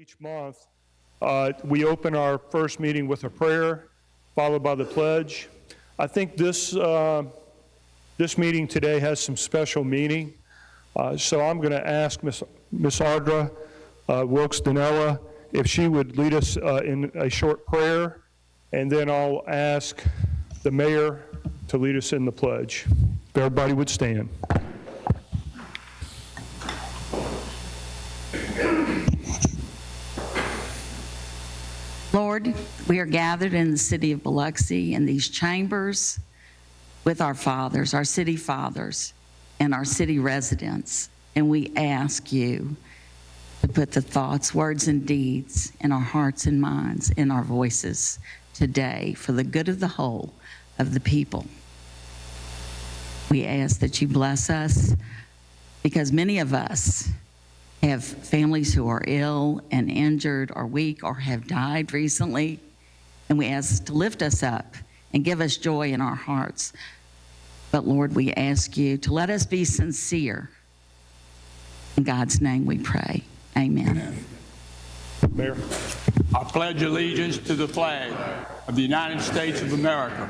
Each month, we open our first meeting with a prayer, followed by the pledge. I think this meeting today has some special meaning. So I'm going to ask Miss Audra Wilkes-Danella if she would lead us in a short prayer, and then I'll ask the mayor to lead us in the pledge. If everybody would stand. Lord, we are gathered in the city of Biloxi in these chambers with our fathers, our city fathers, and our city residents. And we ask you to put the thoughts, words, and deeds in our hearts and minds, in our voices today for the good of the whole of the people. We ask that you bless us because many of us have families who are ill and injured or weak or have died recently, and we ask to lift us up and give us joy in our hearts. But Lord, we ask you to let us be sincere. In God's name we pray. Amen. Amen. Mayor. I pledge allegiance to the flag of the United States of America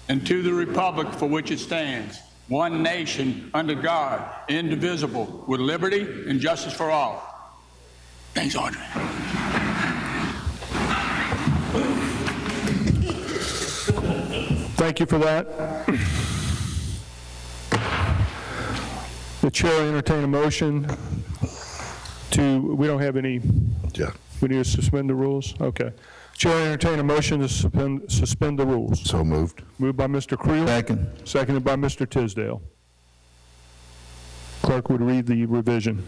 and to the republic for which it stands, one nation, under God, indivisible, with liberty and justice for all. Thanks, Audrey. Thank you for that. The chair will entertain a motion we don't have any, we need to suspend the rules? Okay. Chair will entertain a motion to suspend the rules. So moved. Moved by Mr. Creel. Second. Seconded by Mr. Tisdale. Clerk would read the revision.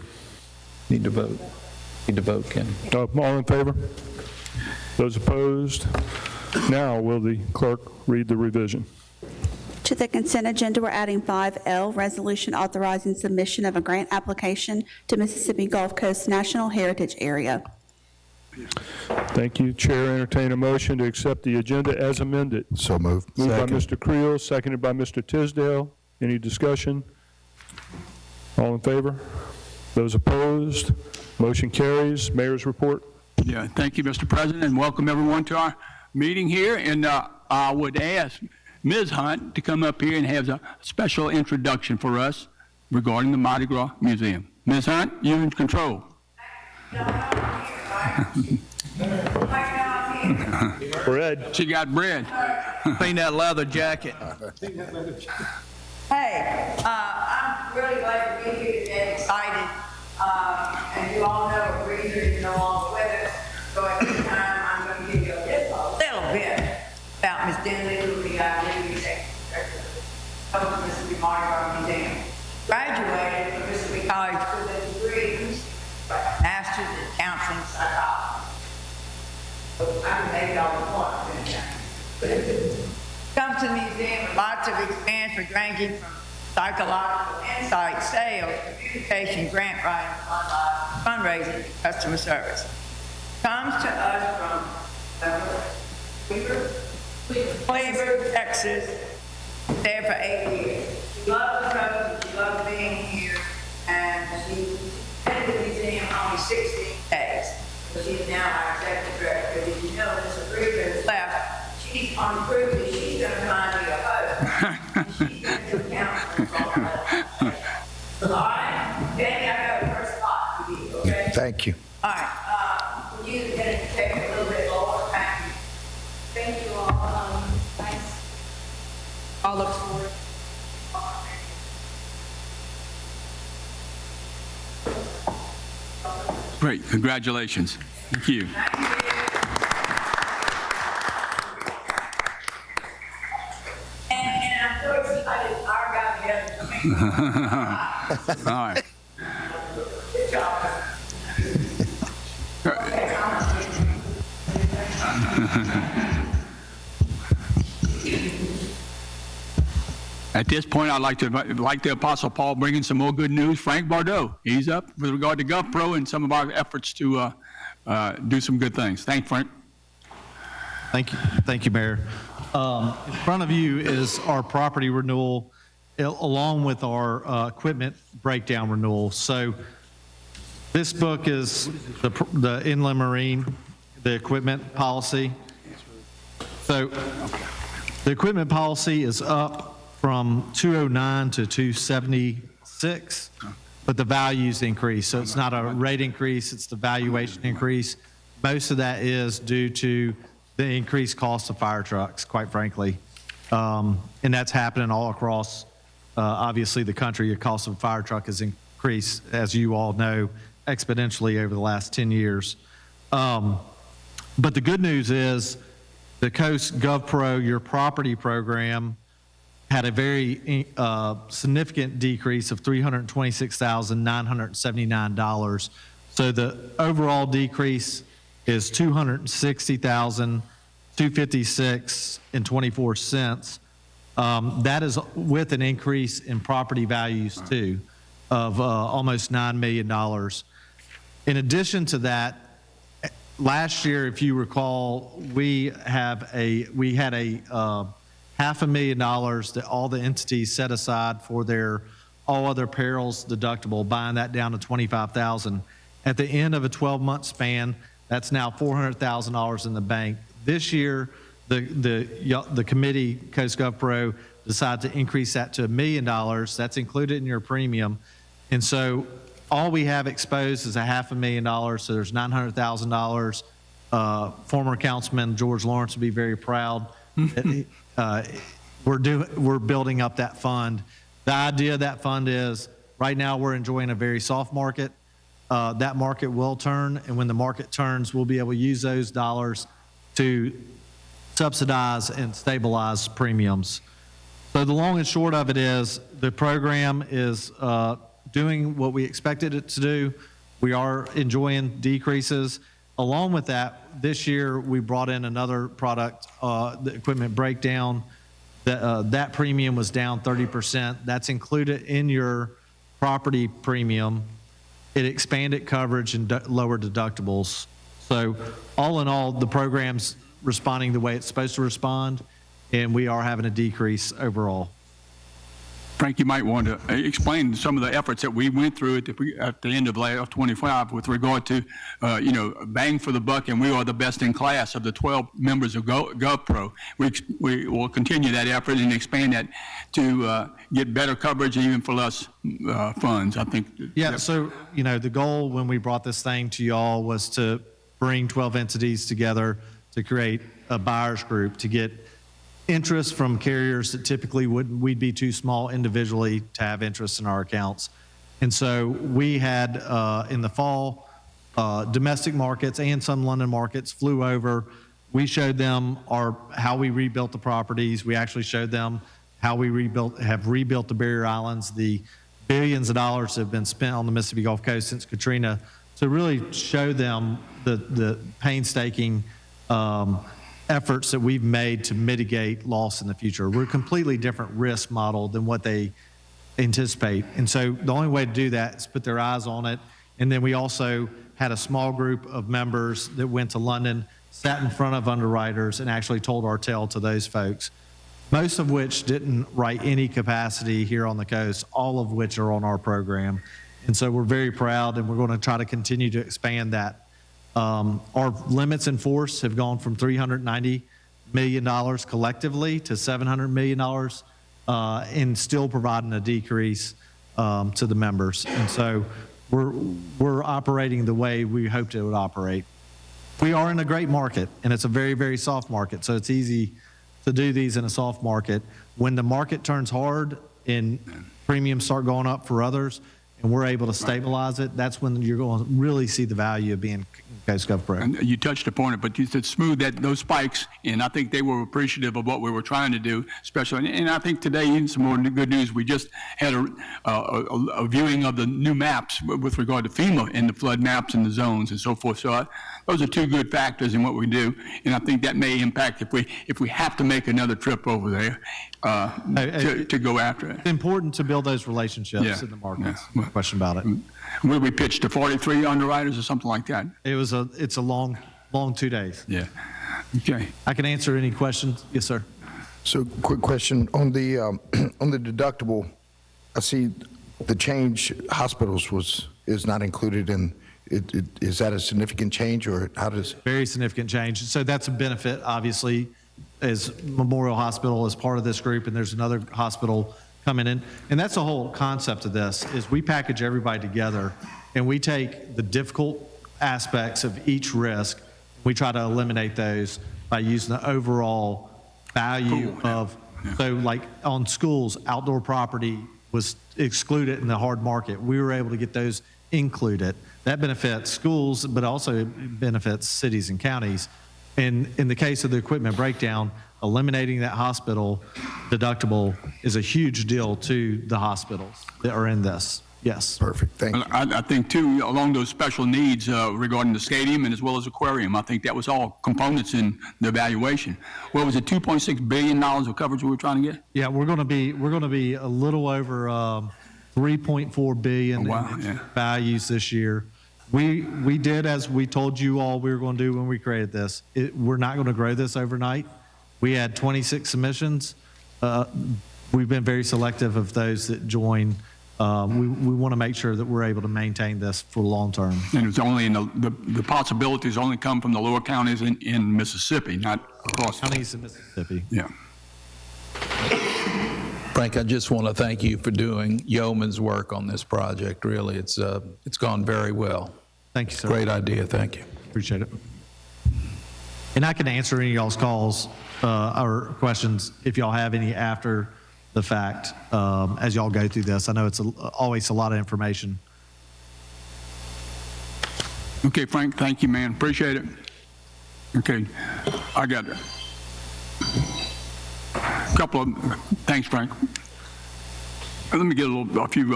Need to vote. Need to vote, Ken. All in favor? Those opposed? Now will the clerk read the revision? To the consent agenda, we're adding 5L, resolution authorizing submission of a grant application to Mississippi Gulf Coast National Heritage Area. Thank you. Chair, entertain a motion to accept the agenda as amended. So moved. Moved Second. by Mr. Creel, seconded by Mr. Tisdale. Any discussion? All in favor? Those opposed? Motion carries. Mayor's report. Yeah, thank you, Mr. President, and welcome everyone to our meeting here. And I would ask Ms. Hunt to come up here and have a special introduction for us regarding the Mardi Gras Museum. Ms. Hunt, you're in control. Bread. She got bread. Clean that leather jacket. Hey, I'm really glad to be here today, excited. And you all know Reader is no longer with us. So at this time, I'm going to give you just a little bit about Miss Denley, who the Deputy Secretary of the Mississippi Mardi Gras Museum. Graduated from Mississippi College with a degree in Master's in Counseling Psychology. So I can make it all the point. Come to the museum with lots of experience ranging from psychological insight, sales, communication, grant writing, fundraising, and customer service. Comes to us from Cleveland, Texas. There for 8 years. She loves the coast, she loves being here, and she attended the museum only 16 days. So she's now our executive director. Did you know there's a group that's left? She's on the group that she's going to find you a host. She's going to do counseling for her. All right? Danny, I got the first spot for you, okay? Thank you. All right. Would you take a little bit lower? Thank you. Thank you all. Nice. I'll look forward. Great, congratulations. Thank you. And I'm so excited our guy together. All right. Good job. At this point, I'd like the Apostle Paul bringing some more good news. Frank Bordeaux, he's up with regard to GovPro and some of our efforts to do some good things. Thanks, Frank. Thank you, Mayor. In front of you is our property renewal along with our equipment breakdown renewal. So This book is the inland marine, the equipment policy. So the equipment policy is up from 209 to 276, but the values increase. So it's not a rate increase, it's the valuation increase. Most of that is due to the increased cost of fire trucks, quite frankly. And that's happening all across, obviously, the country. The cost of a fire truck has increased, as you all know, exponentially over the last 10 years. But the good news is the Coast GovPro, your property program, had a very significant decrease of $326,979. So the overall decrease is $260,256.24. That is with an increase in property values too, of almost $9 million. In addition to that, last year, if you recall, we had a $500,000 that all the entities set aside for their all other perils deductible, buying that down to $25,000. At the end of a 12-month span, that's now $400,000 in the bank. This year, the committee, Coast GovPro, decided to increase that to $1 million. That's included in your premium. And so all we have exposed is $500,000, so there's $900,000. Former Councilman George Lawrence would be very proud that we're building up that fund. The idea of that fund is right now we're enjoying a very soft market. That market will turn, and when the market turns, we'll be able to use those dollars to subsidize and stabilize premiums. So the long and short of it is the program is doing what we expected it to do. We are enjoying decreases. Along with that, this year we brought in another product, the equipment breakdown. That premium was down 30%. That's included in your property premium. It expanded coverage and lower deductibles. So all in all, the program's responding the way it's supposed to respond, and we are having a decrease overall. Frank, you might want to explain some of the efforts that we went through at the end of 25 with regard to, bang for the buck, and we are the best in class of the 12 members of GovPro. We will continue that effort and expand that to get better coverage even for less funds, I think. Yeah, so, the goal when we brought this thing to y'all was to bring 12 entities together to create a buyer's group, to get interest from carriers that typically we'd be too small individually to have interest in our accounts. And so we had, in the fall, domestic markets and some London markets flew over. We showed them how we rebuilt the properties. We actually showed them how we have rebuilt the barrier islands, the billions of dollars that have been spent on the Mississippi Gulf Coast since Katrina, to really show them the painstaking efforts that we've made to mitigate loss in the future. We're a completely different risk model than what they anticipate. And so the only way to do that is put their eyes on it. And then we also had a small group of members that went to London, sat in front of underwriters, and actually told our tale to those folks, most of which didn't write any capacity here on the coast, all of which are on our program. And so we're very proud, and we're going to try to continue to expand that. Our limits in force have gone from $390 million collectively to $700 million, and still providing a decrease to the members. And so we're operating the way we hoped it would operate. We are in a great market, and it's a very, very soft market, so it's easy to do these in a soft market. When the market turns hard and premiums start going up for others, and we're able to stabilize it, that's when you're going to really see the value of being Coast GovPro. And you touched upon it, but you said smooth those spikes, and I think they were appreciative of what we were trying to do, especially. And I think today, even some more good news, we just had a viewing of the new maps with regard to FEMA and the flood maps and the zones and so forth. So those are two good factors in what we do, and I think that may impact if we have to make another trip over there to go after it. It's important to build those relationships in the markets. Yeah. No question about it. Will we pitch to 43 underwriters or something like that? It's a long 2 days. Yeah. Okay. I can answer any questions. Yes, sir. So, quick question on the deductible. I see the change hospitals was is not included in, is that a significant change, or how does? Very significant change. So that's a benefit, obviously, as Memorial Hospital is part of this group, and there's another hospital coming in. And that's the whole concept of this, is we package everybody together, and we take the difficult aspects of each risk. We try to eliminate those by using the overall value of, so like on schools, outdoor property was excluded in the hard market. We were able to get those included. That benefits schools, but also benefits cities and counties. And in the case of the equipment breakdown, eliminating that hospital deductible is a huge deal to the hospitals that are in this. Yes. Perfect, thank you. I think too, along those special needs regarding the stadium and as well as aquarium, I think that was all components in the evaluation. What was it, $2.6 billion of coverage we were trying to get? Yeah, we're going to be a little over 3.4 billion in values this year. We did as we told you all we were going to do when we created this. We're not going to grow this overnight. We had 26 submissions. We've been very selective of those that join. We want to make sure that we're able to maintain this for long term. And it's only in the possibilities only come from the lower counties in Mississippi, not across. Counties in Mississippi. Yeah. Frank, I just want to thank you for doing yeoman's work on this project. Really, it's gone very well. Thank you, sir. Great idea. Thank you. Appreciate it. And I can answer any of y'all's calls or questions if y'all have any after the fact as y'all go through this. I know it's always a lot of information. Okay, Frank, thank you, man. Appreciate it. Okay, I got a couple of, thanks, Frank. Let me get a few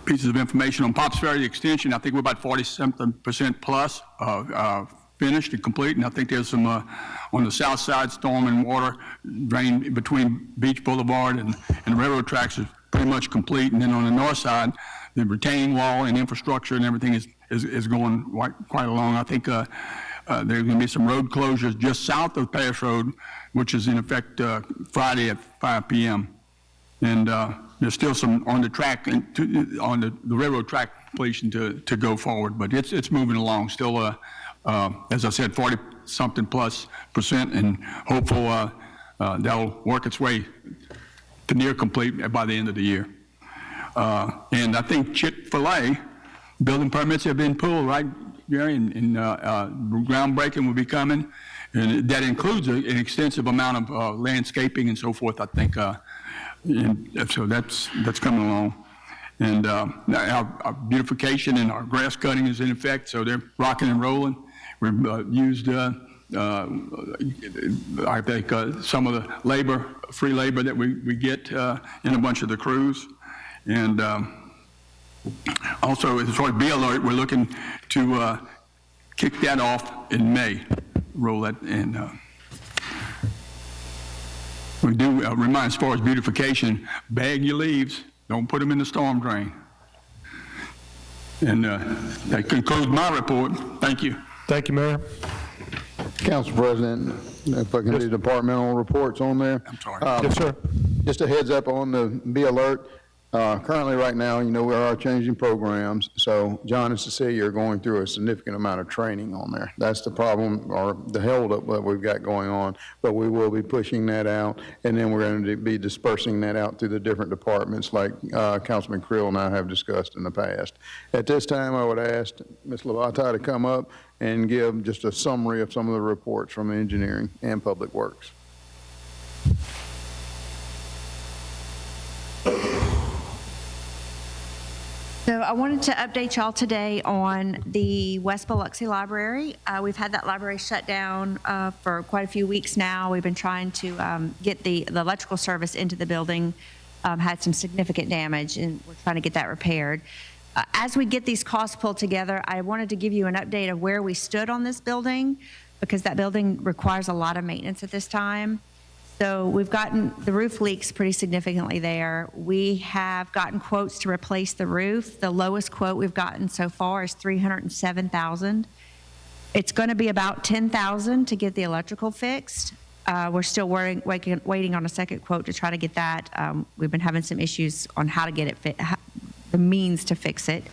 pieces of information on Pops Ferry extension. I think we're about 40-something% plus finished and complete, and I think there's some on the south side, storm and water drain between Beach Boulevard and railroad tracks is pretty much complete, and then on the north side, the retaining wall and infrastructure and everything is going quite along. I think there's going to be some road closures just south of Paris Road, which is in effect Friday at 5 p.m. And there's still some on the track and on the railroad track completion to go forward, but it's moving along. Still, as I said, 40-something plus %, and hopeful that'll work its way to near complete by the end of the year. And I think Chick-fil-A building permits have been pulled, right, Gary? And groundbreaking will be coming, and that includes an extensive amount of landscaping and so forth. I think. And so that's coming along. And our beautification and our grass cutting is in effect, so they're rocking and rolling. We've used, I think, some of the free labor that we get in a bunch of the crews. And also, as far as Be Alert, we're looking to kick that off in May, roll that in. We do remind, as far as beautification, bag your leaves, don't put them in the storm drain. And that concludes my report. Thank you. Thank you, Mayor. Council President, if I can do departmental reports on there. I'm sorry. Yes, sir. Just a heads up on the Be Alert. Currently, right now, we are changing programs. So John and Cecilia are going through a significant amount of training on there. That's the problem, or the holdup that we've got going on. But we will be pushing that out, and then we're going to be dispersing that out through the different departments like Councilman Creel and I have discussed in the past. At this time, I would ask Ms. Lavata to come up and give just a summary of some of the reports from engineering and public works. So I wanted to update y'all today on the West Biloxi Library. We've had that library shut down for quite a few weeks now. We've been trying to get the electrical service into the building, had some significant damage, and we're trying to get that repaired. As we get these costs pulled together, I wanted to give you an update of where we stood on this building, because that building requires a lot of maintenance at this time. So we've gotten, the roof leaks pretty significantly there. We have gotten quotes to replace the roof. The lowest quote we've gotten so far is $307,000. It's going to be about $10,000 to get the electrical fixed. We're still waiting on a second quote to try to get that. We've been having some issues on how to get it the means to fix it.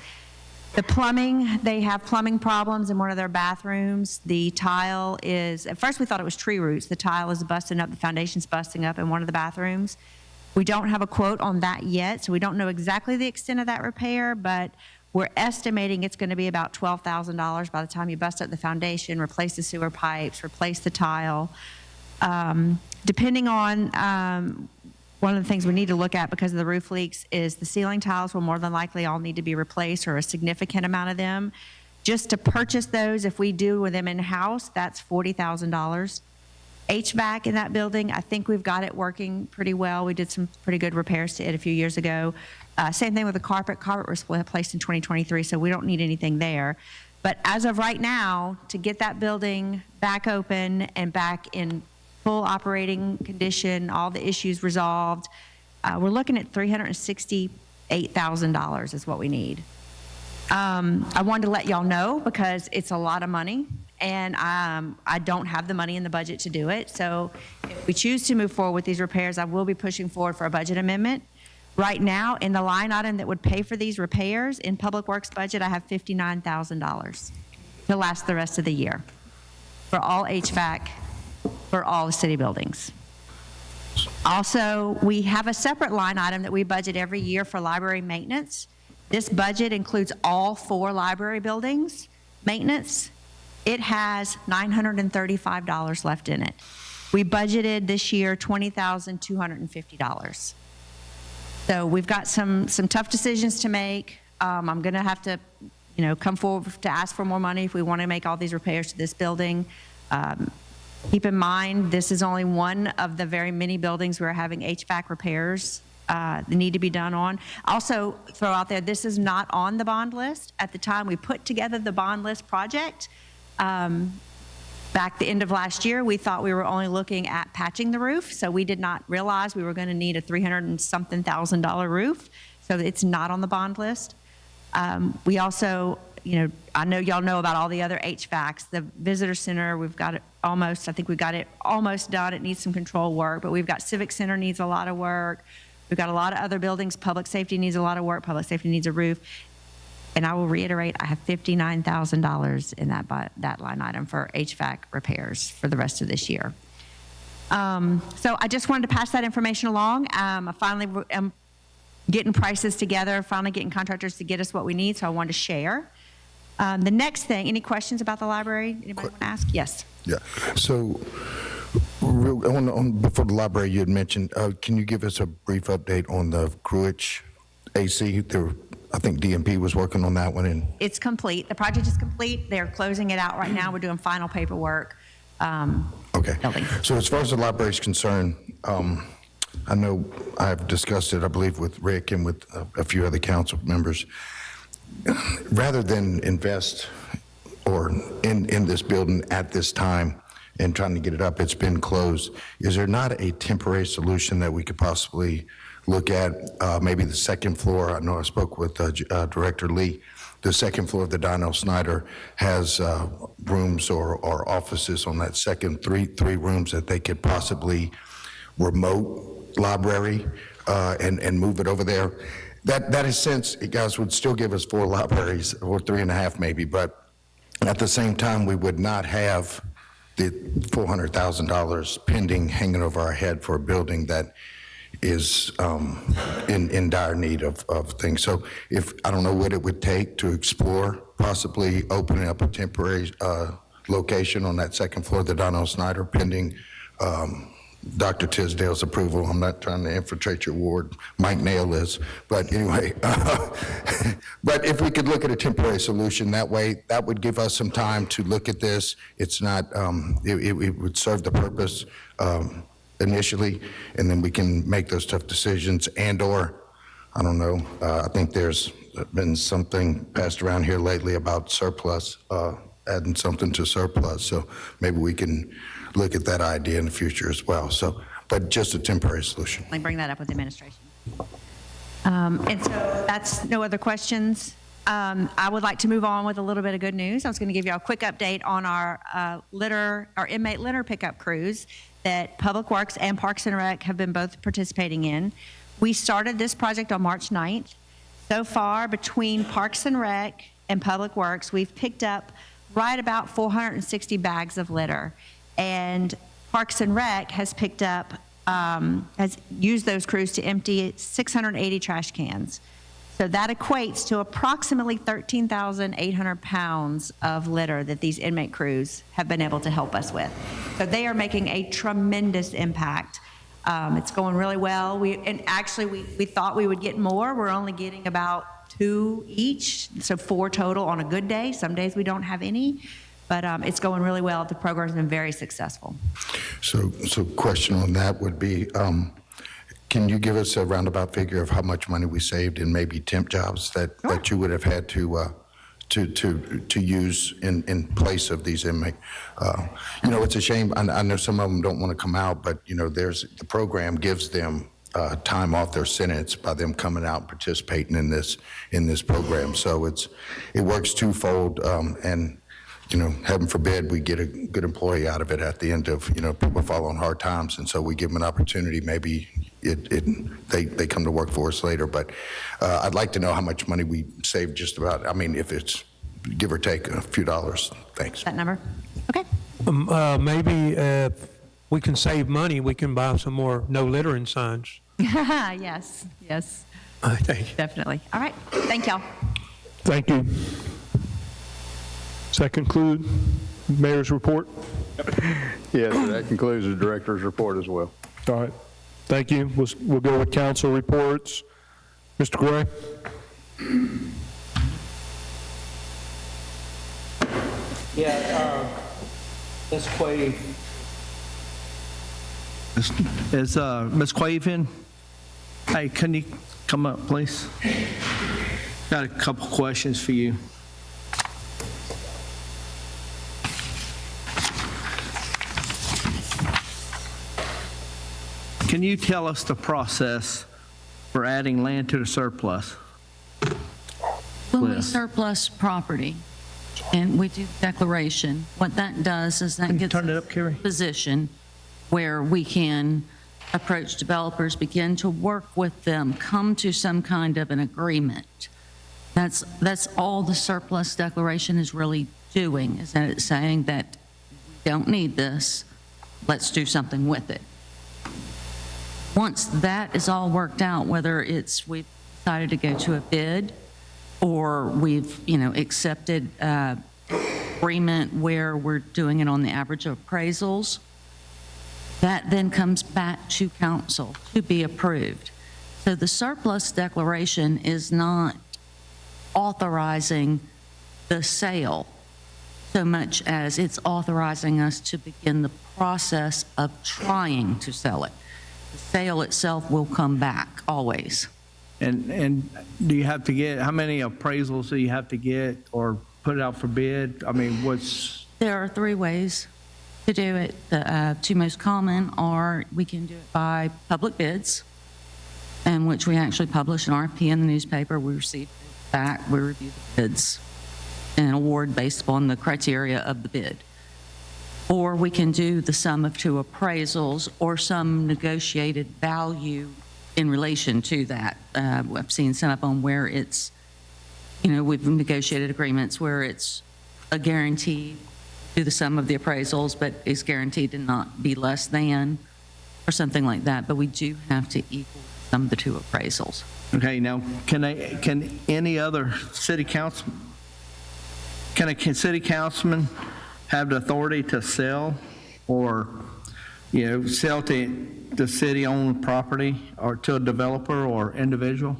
The plumbing, they have plumbing problems in one of their bathrooms. The tile is, at first we thought it was tree roots. The tile is busting up, the foundation's busting up in one of the bathrooms. We don't have a quote on that yet, so we don't know exactly the extent of that repair, but we're estimating it's going to be about $12,000 by the time you bust up the foundation, replace the sewer pipes, replace the tile. Depending on, one of the things we need to look at because of the roof leaks is the ceiling tiles will more than likely all need to be replaced, or a significant amount of them. Just to purchase those, if we do with them in-house, that's $40,000. HVAC in that building, I think we've got it working pretty well. We did some pretty good repairs to it a few years ago. Same thing with the carpet. Carpet was replaced in 2023, so we don't need anything there. But as of right now, to get that building back open and back in full operating condition, all the issues resolved, we're looking at $368,000 is what we need. I wanted to let y'all know because it's a lot of money, and I don't have the money in the budget to do it. So if we choose to move forward with these repairs, I will be pushing forward for a budget amendment. Right now, in the line item that would pay for these repairs in Public Works budget, I have $59,000 to last the rest of the year for all HVAC for all the city buildings. Also, we have a separate line item that we budget every year for library maintenance. This budget includes all 4 library buildings maintenance. It has $935 left in it. We budgeted this year $20,250. So we've got some tough decisions to make. I'm going to have to, come forward to ask for more money if we want to make all these repairs to this building. Keep in mind, this is only one of the very many buildings we're having HVAC repairs that need to be done on. Also, throw out there, this is not on the bond list. At the time we put together the bond list project, back the end of last year, we thought we were only looking at patching the roof, so we did not realize we were going to need a $300-something-thousand roof, so it's not on the bond list. We also, I know y'all know about all the other HVACs. The visitor center, we've got it almost, I think we've got it almost done. It needs some control work, but we've got Civic Center needs a lot of work. We've got a lot of other buildings. Public safety needs a lot of work. Public safety needs a roof. And I will reiterate, I have $59,000 in that line item for HVAC repairs for the rest of this year. So I just wanted to pass that information along. I finally am getting prices together, finally getting contractors to get us what we need, so I wanted to share. The next thing, any questions about the library? Anybody want to ask? Yes. Yeah. So, before the library, you had mentioned, can you give us a brief update on the Gruich AC? I think DMP was working on that one. It's complete. The project is complete. They're closing it out right now. We're doing final paperwork. Okay. Building. So as far as the library is concerned, I know I've discussed it, I believe, with Rick and with a few other council members. Rather than invest in this building at this time and trying to get it up, it's been closed. Is there not a temporary solution that we could possibly look at? Maybe the second floor. I know I spoke with Director Lee. The second floor of the Donnell Snyder has rooms or offices on that second three rooms that they could possibly remote library and move it over there. That in a sense, guys, would still give us 4 libraries, or 3.5 maybe, but at the same time, we would not have the $400,000 pending hanging over our head for a building that is in dire need of things. So I don't know what it would take to explore possibly opening up a temporary location on that second floor of the Donnell Snyder pending Dr. Tisdale's approval. I'm not trying to infiltrate your ward. Mike Nail is. But anyway, but if we could look at a temporary solution that way, that would give us some time to look at this. It's not, it would serve the purpose initially, and then we can make those tough decisions or, I don't know, I think there's been something passed around here lately about surplus, adding something to surplus. So maybe we can look at that idea in the future as well. So, but just a temporary solution. Let me bring that up with the administration. And so that's no other questions. I would like to move on with a little bit of good news. I was going to give you a quick update on our inmate litter pickup cruise that Public Works and Parks and Rec have been both participating in. We started this project on March 9th. So far, between Parks and Rec and Public Works, we've picked up right about 460 bags of litter. And Parks and Rec has picked up, has used those crews to empty 680 trash cans. So that equates to approximately 13,800 pounds of litter that these inmate crews have been able to help us with. So they are making a tremendous impact. It's going really well. We thought we would get more. We're only getting about 2 each, so 4 total on a good day. Some days we don't have any, but it's going really well. The program's been very successful. So question on that would be, can you give us a roundabout figure of how much money we saved in maybe temp jobs that you would have had to use in place of these inmates? It's a shame. I know some of them don't want to come out, but the program gives them time off their sentence by them coming out and participating in this program. So it works twofold, and heaven forbid we get a good employee out of it at the end of, people fall on hard times, and so we give them an opportunity. Maybe they come to work for us later. But I'd like to know how much money we saved just about, if it's give or take a few dollars. Thanks. That number? Okay. Maybe if we can save money, we can buy some more no littering signs. Yes. Thank you. Definitely. All right. Thank y'all. Thank you. Does that conclude Mayor's report? Yes, that concludes the director's report as well. All right. Thank you. We'll go with council reports. Mr. Gray? Yeah, Ms. Quave. Is Ms. Quave in? Hey, can you come up, please? Got a couple questions for you. Can you tell us the process for adding land to the surplus? When we list? surplus property and we do declaration, what that does is that gets Turn it up, Carrie. a position where we can approach developers, begin to work with them, come to some kind of an agreement. That's all the surplus declaration is really doing, is that it's saying that we don't need this, let's do something with it. Once that is all worked out, whether it's we've decided to go to a bid or we've, accepted agreement where we're doing it on the average of appraisals, that then comes back to council to be approved. So the surplus declaration is not authorizing the sale so much as it's authorizing us to begin the process of trying to sell it. The sale itself will come back always. And do you have to get, how many appraisals do you have to get or put it out for bid? There are 3 ways to do it. The 2 most common are we can do it by public bids, in which we actually publish an RFP in the newspaper. We receive it back, we review the bids, and award based upon the criteria of the bid. Or we can do the sum of 2 appraisals or some negotiated value in relation to that. I've seen some of them where it's, we've negotiated agreements where it's a guarantee to the sum of the appraisals, but is guaranteed to not be less than, or something like that. But we do have to equal some of the 2 appraisals. Okay, now, can any other city council, can a city councilman have the authority to sell or, sell to the city-owned property or to a developer or individual?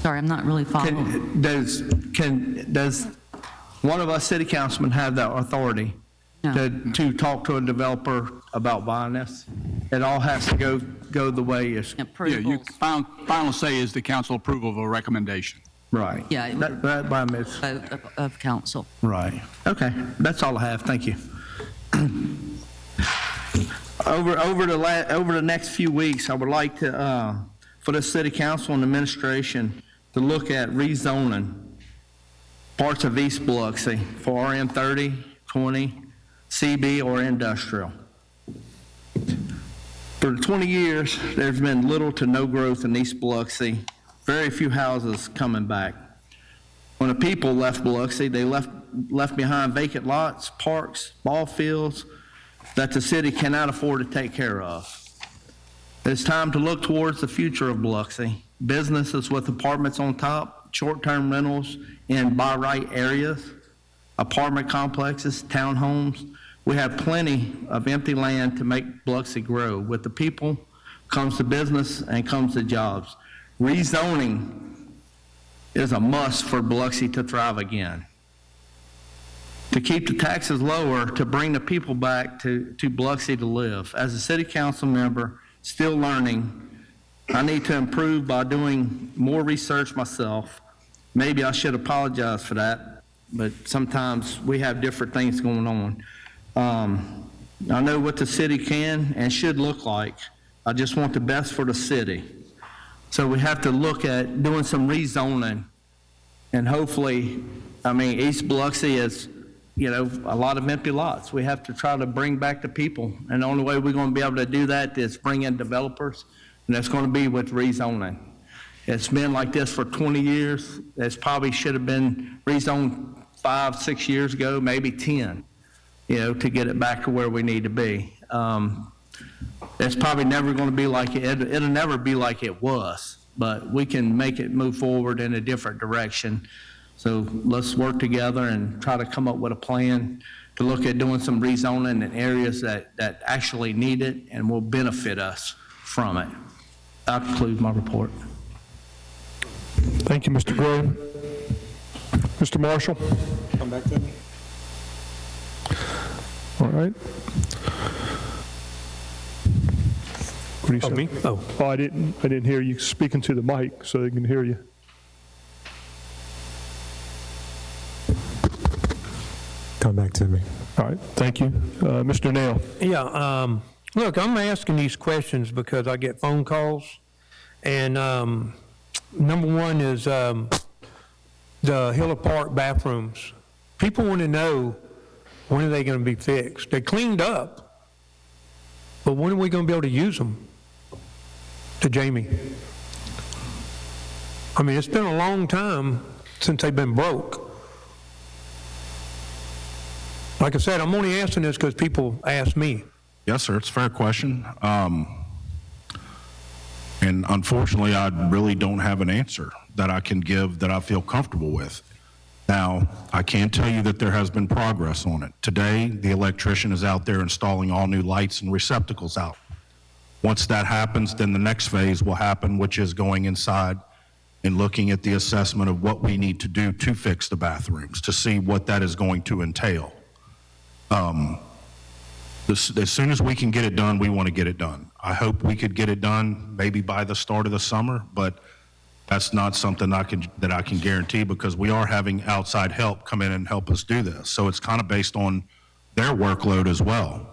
Sorry, I'm not really following. Does one of us city councilmen have the authority No. to talk to a developer about buying this? It all has to go the way it's, Approvals. Final say is the council approval of a recommendation. right. Yeah, it would- That by Ms. Vote of council. Right. Okay, that's all I have. Thank you. Over the next few weeks, I would like to, for the city council and administration to look at rezoning parts of East Biloxi for RM 30, 20, CB, or industrial. For 20 years, there's been little to no growth in East Biloxi, very few houses coming back. the people left Biloxi, they left behind vacant lots, parks, ball fields that the city cannot afford to take care of. It's time to look towards the future of Biloxi. Businesses with apartments on top, short-term rentals in by-right areas, apartment complexes, townhomes. We have plenty of empty land to make Biloxi grow. With the people comes the business and comes the jobs. Rezoning is a must for Biloxi to thrive again. To keep the taxes lower, to bring the people back to Biloxi to live. As a city council member, still learning, I need to improve by doing more research myself. Maybe I should apologize for that, but sometimes we have different things going on. I know what the city can and should look like. I just want the best for the city. So we have to look at doing some rezoning, and hopefully, East Biloxi is, a lot of empty lots. We have to try to bring back the people, and the only way we're going to be able to do that is bring in developers, and that's going to be with rezoning. It's been like this for 20 years. It probably should have been rezoned 5-6 years ago, maybe 10, to get it back to where we need to be. It's probably never going to be like it. It'll never be like it was, but we can make it move forward in a different direction. So let's work together and try to come up with a plan to look at doing some rezoning in areas that actually need it and will benefit us from it. I'll conclude my report. Thank you, Mr. Gray. Mr. Marshall? Come back to me. All right. What do you say? me? Oh. I didn't hear you speaking to the mic, so they can hear you. Come back to me. All right, thank you. Mr. Nail? Yeah, look, I'm asking these questions because I get phone calls, and number one is the Hiller Park bathrooms. People want to know, when are they going to be fixed? They're cleaned up, but when are we going to be able to use them? To Jamie. It's been a long time since they've been broke. Like I said, I'm only asking this because people ask me. Yes, sir. It's a fair question. And unfortunately, I really don't have an answer that I can give that I feel comfortable with. Now, I can tell you that there has been progress on it. Today, the electrician is out there installing all new lights and receptacles out. Once that happens, then the next phase will happen, which is going inside and looking at the assessment of what we need to do to fix the bathrooms, to see what that is going to entail. As soon as we can get it done, we want to get it done. I hope we could get it done maybe by the start of the summer, but that's not something that I can guarantee, because we are having outside help come in and help us do this. So it's kind of based on their workload as well.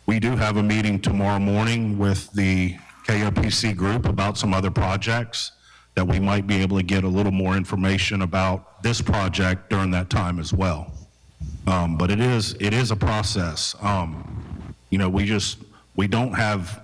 We do have a meeting tomorrow morning with the KOPC group about some other projects that we might be able to get a little more information about this project during that time as well. But it is a process. We don't have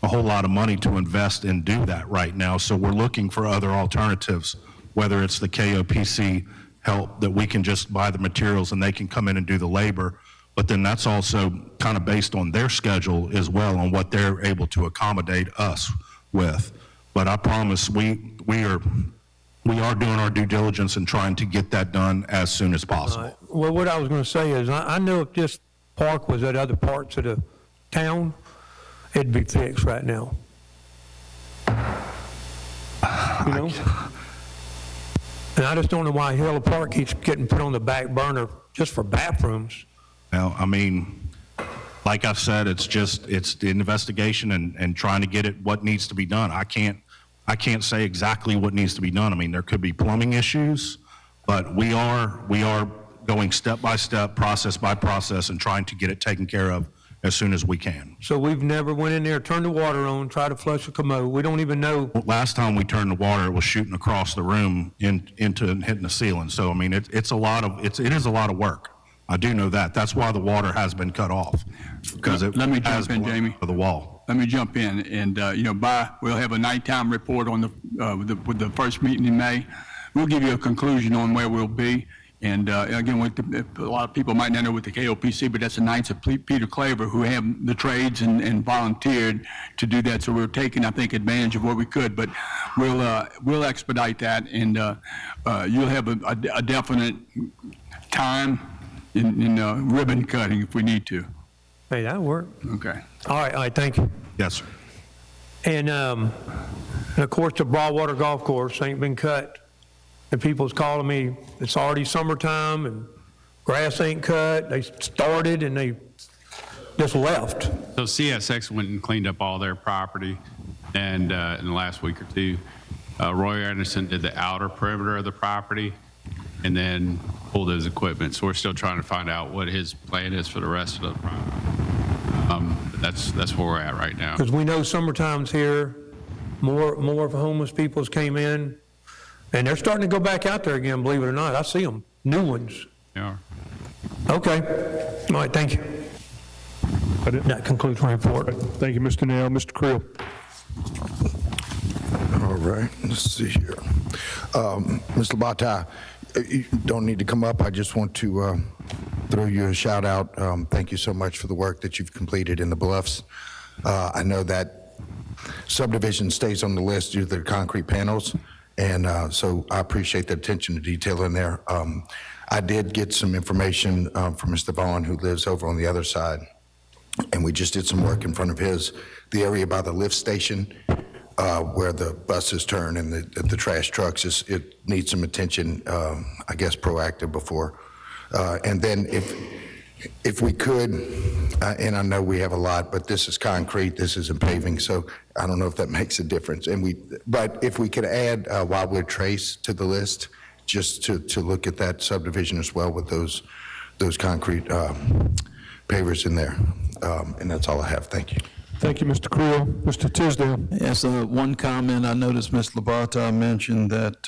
a whole lot of money to invest and do that right now, so we're looking for other alternatives, whether it's the KOPC help that we can just buy the materials and they can come in and do the labor, but then that's also kind of based on their schedule as well, on what they're able to accommodate us with. But I promise we are doing our due diligence and trying to get that done as soon as possible. Well, what I was going to say is, I know if this park was at other parts of the town, it'd be fixed right now. And I just don't know why Hiller Park keeps getting put on the back burner just for bathrooms. Well, like I said, it's the investigation and trying to get it what needs to be done. I can't say exactly what needs to be done. There could be plumbing issues, but we are going step by step, process by process, and trying to get it taken care of as soon as we can. So we've never went in there, turned the water on, tried to flush a commode. We don't even know. Last time we turned the water, it was shooting across the room into and hitting the ceiling. So it is a lot of work. I do know that. That's why the water has been cut off, because Let me jump in, Jamie. To the wall. Let me jump in, and we'll have a nighttime report on with the first meeting in May. we'll give you a conclusion on where we'll be. And again, a lot of people might not know with the KOPC, but that's the Knights of Peter Claver who have the trades and volunteered to do that. So we're taking, I think, advantage of what we could. But we'll expedite that, and you'll have a definite time in ribbon cutting if we need to. Hey, that'll work. Okay. All right, thank you. Yes, sir. And of course, the Broadwater Golf Course ain't been cut. And people's calling me, it's already summertime and grass ain't cut. They started and they just left. So CSX went and cleaned up all their property, and in the last week or two, Roy Anderson did the outer perimeter of the property and then pulled his equipment. So we're still trying to find out what his plan is for the rest of the property. But that's where we're at right now. Because we know summertime's here, more of the homeless people's came in, and they're starting to go back out there again, believe it or not. I see them, new ones. They are. Okay. All right, thank you. That concludes my report. Thank you, Mr. Nail. Mr. Creel. All right, let's see here. Ms. Labata, you don't need to come up. I just want to throw you a shout out. Thank you so much for the work that you've completed in the Bluffs. I know that subdivision stays on the list due to the concrete panels, and so I appreciate the attention to detail in there. I did get some information from Mr. Vaughn, who lives over on the other side, and we just did some work in front of the area by the lift station where the buses turn and the trash trucks. It needs some attention, I guess, proactive before. And then if we could, and I know we have a lot, but this is concrete, this isn't paving, so I don't know if that makes a difference. But if we could add Wildwood Trace to the list, just to look at that subdivision as well with those concrete pavers in there. And that's all I have. Thank you. Thank you, Mr. Creel. Mr. Tisdale. Yes, one comment. I noticed Ms. Labata mentioned that,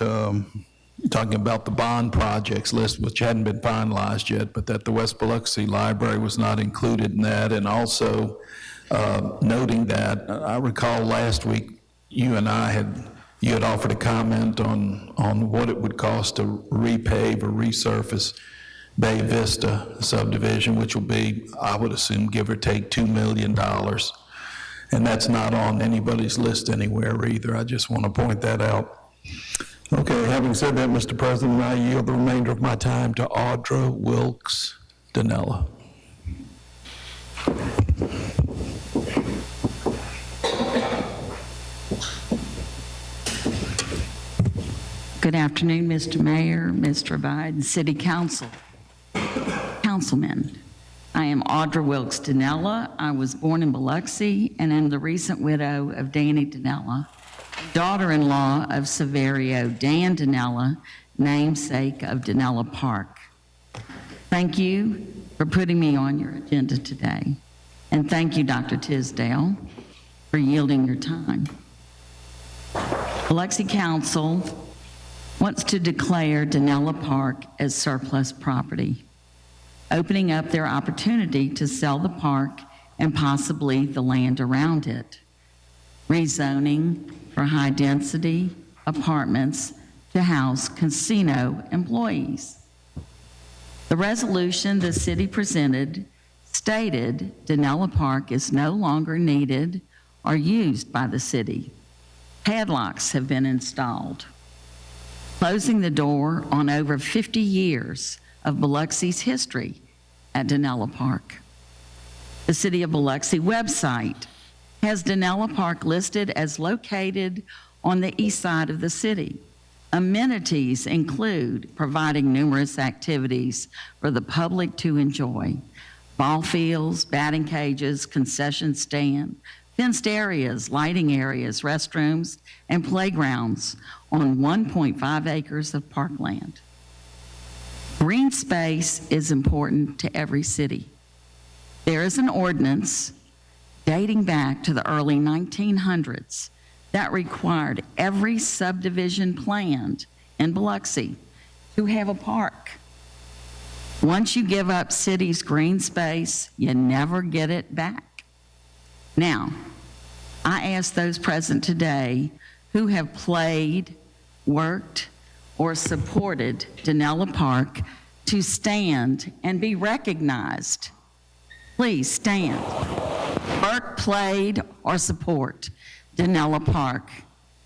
talking about the bond projects list, which hadn't been finalized yet, but that the West Biloxi Library was not included in that, and also noting that I recall last week you had offered a comment on what it would cost to repave or resurface Bay Vista subdivision, which will be, I would assume, give or take $2 million. And that's not on anybody's list anywhere either. I just want to point that out. Okay, having said that, Mr. President, I yield the remainder of my time to Audra Wilkes Danella. Good afternoon, Mr. Mayor, Mr. Biden, City Council, Councilmen. I am Audra Wilkes Danella. I was born in Biloxi and am the recent widow of Danny Danella, daughter-in-law of Severio Dan Danella, namesake of Danella Park. Thank you for putting me on your agenda today. And thank you, Dr. Tisdale, for yielding your time. Biloxi Council wants to declare Danella Park as surplus property, opening up their opportunity to sell the park and possibly the land around it, rezoning for high-density apartments to house casino employees. The resolution the city presented stated Danella Park is no longer needed or used by the city. Padlocks have been installed, closing the door on over 50 years of Biloxi's history at Danella Park. The City of Biloxi website has Danella Park listed as located on the east side of the city. Amenities include providing numerous activities for the public to enjoy: ball fields, batting cages, concession stand, fenced areas, lighting areas, restrooms, and playgrounds on 1.5 acres of parkland. Green space is important to every city. There is an ordinance dating back to the early 1900s that required every subdivision planned in Biloxi to have a park. Once you give up city's green space, you never get it back. Now, I ask those present today who have played, worked, or supported Danella Park to stand and be recognized? Please stand. Work, played, or support Danella Park.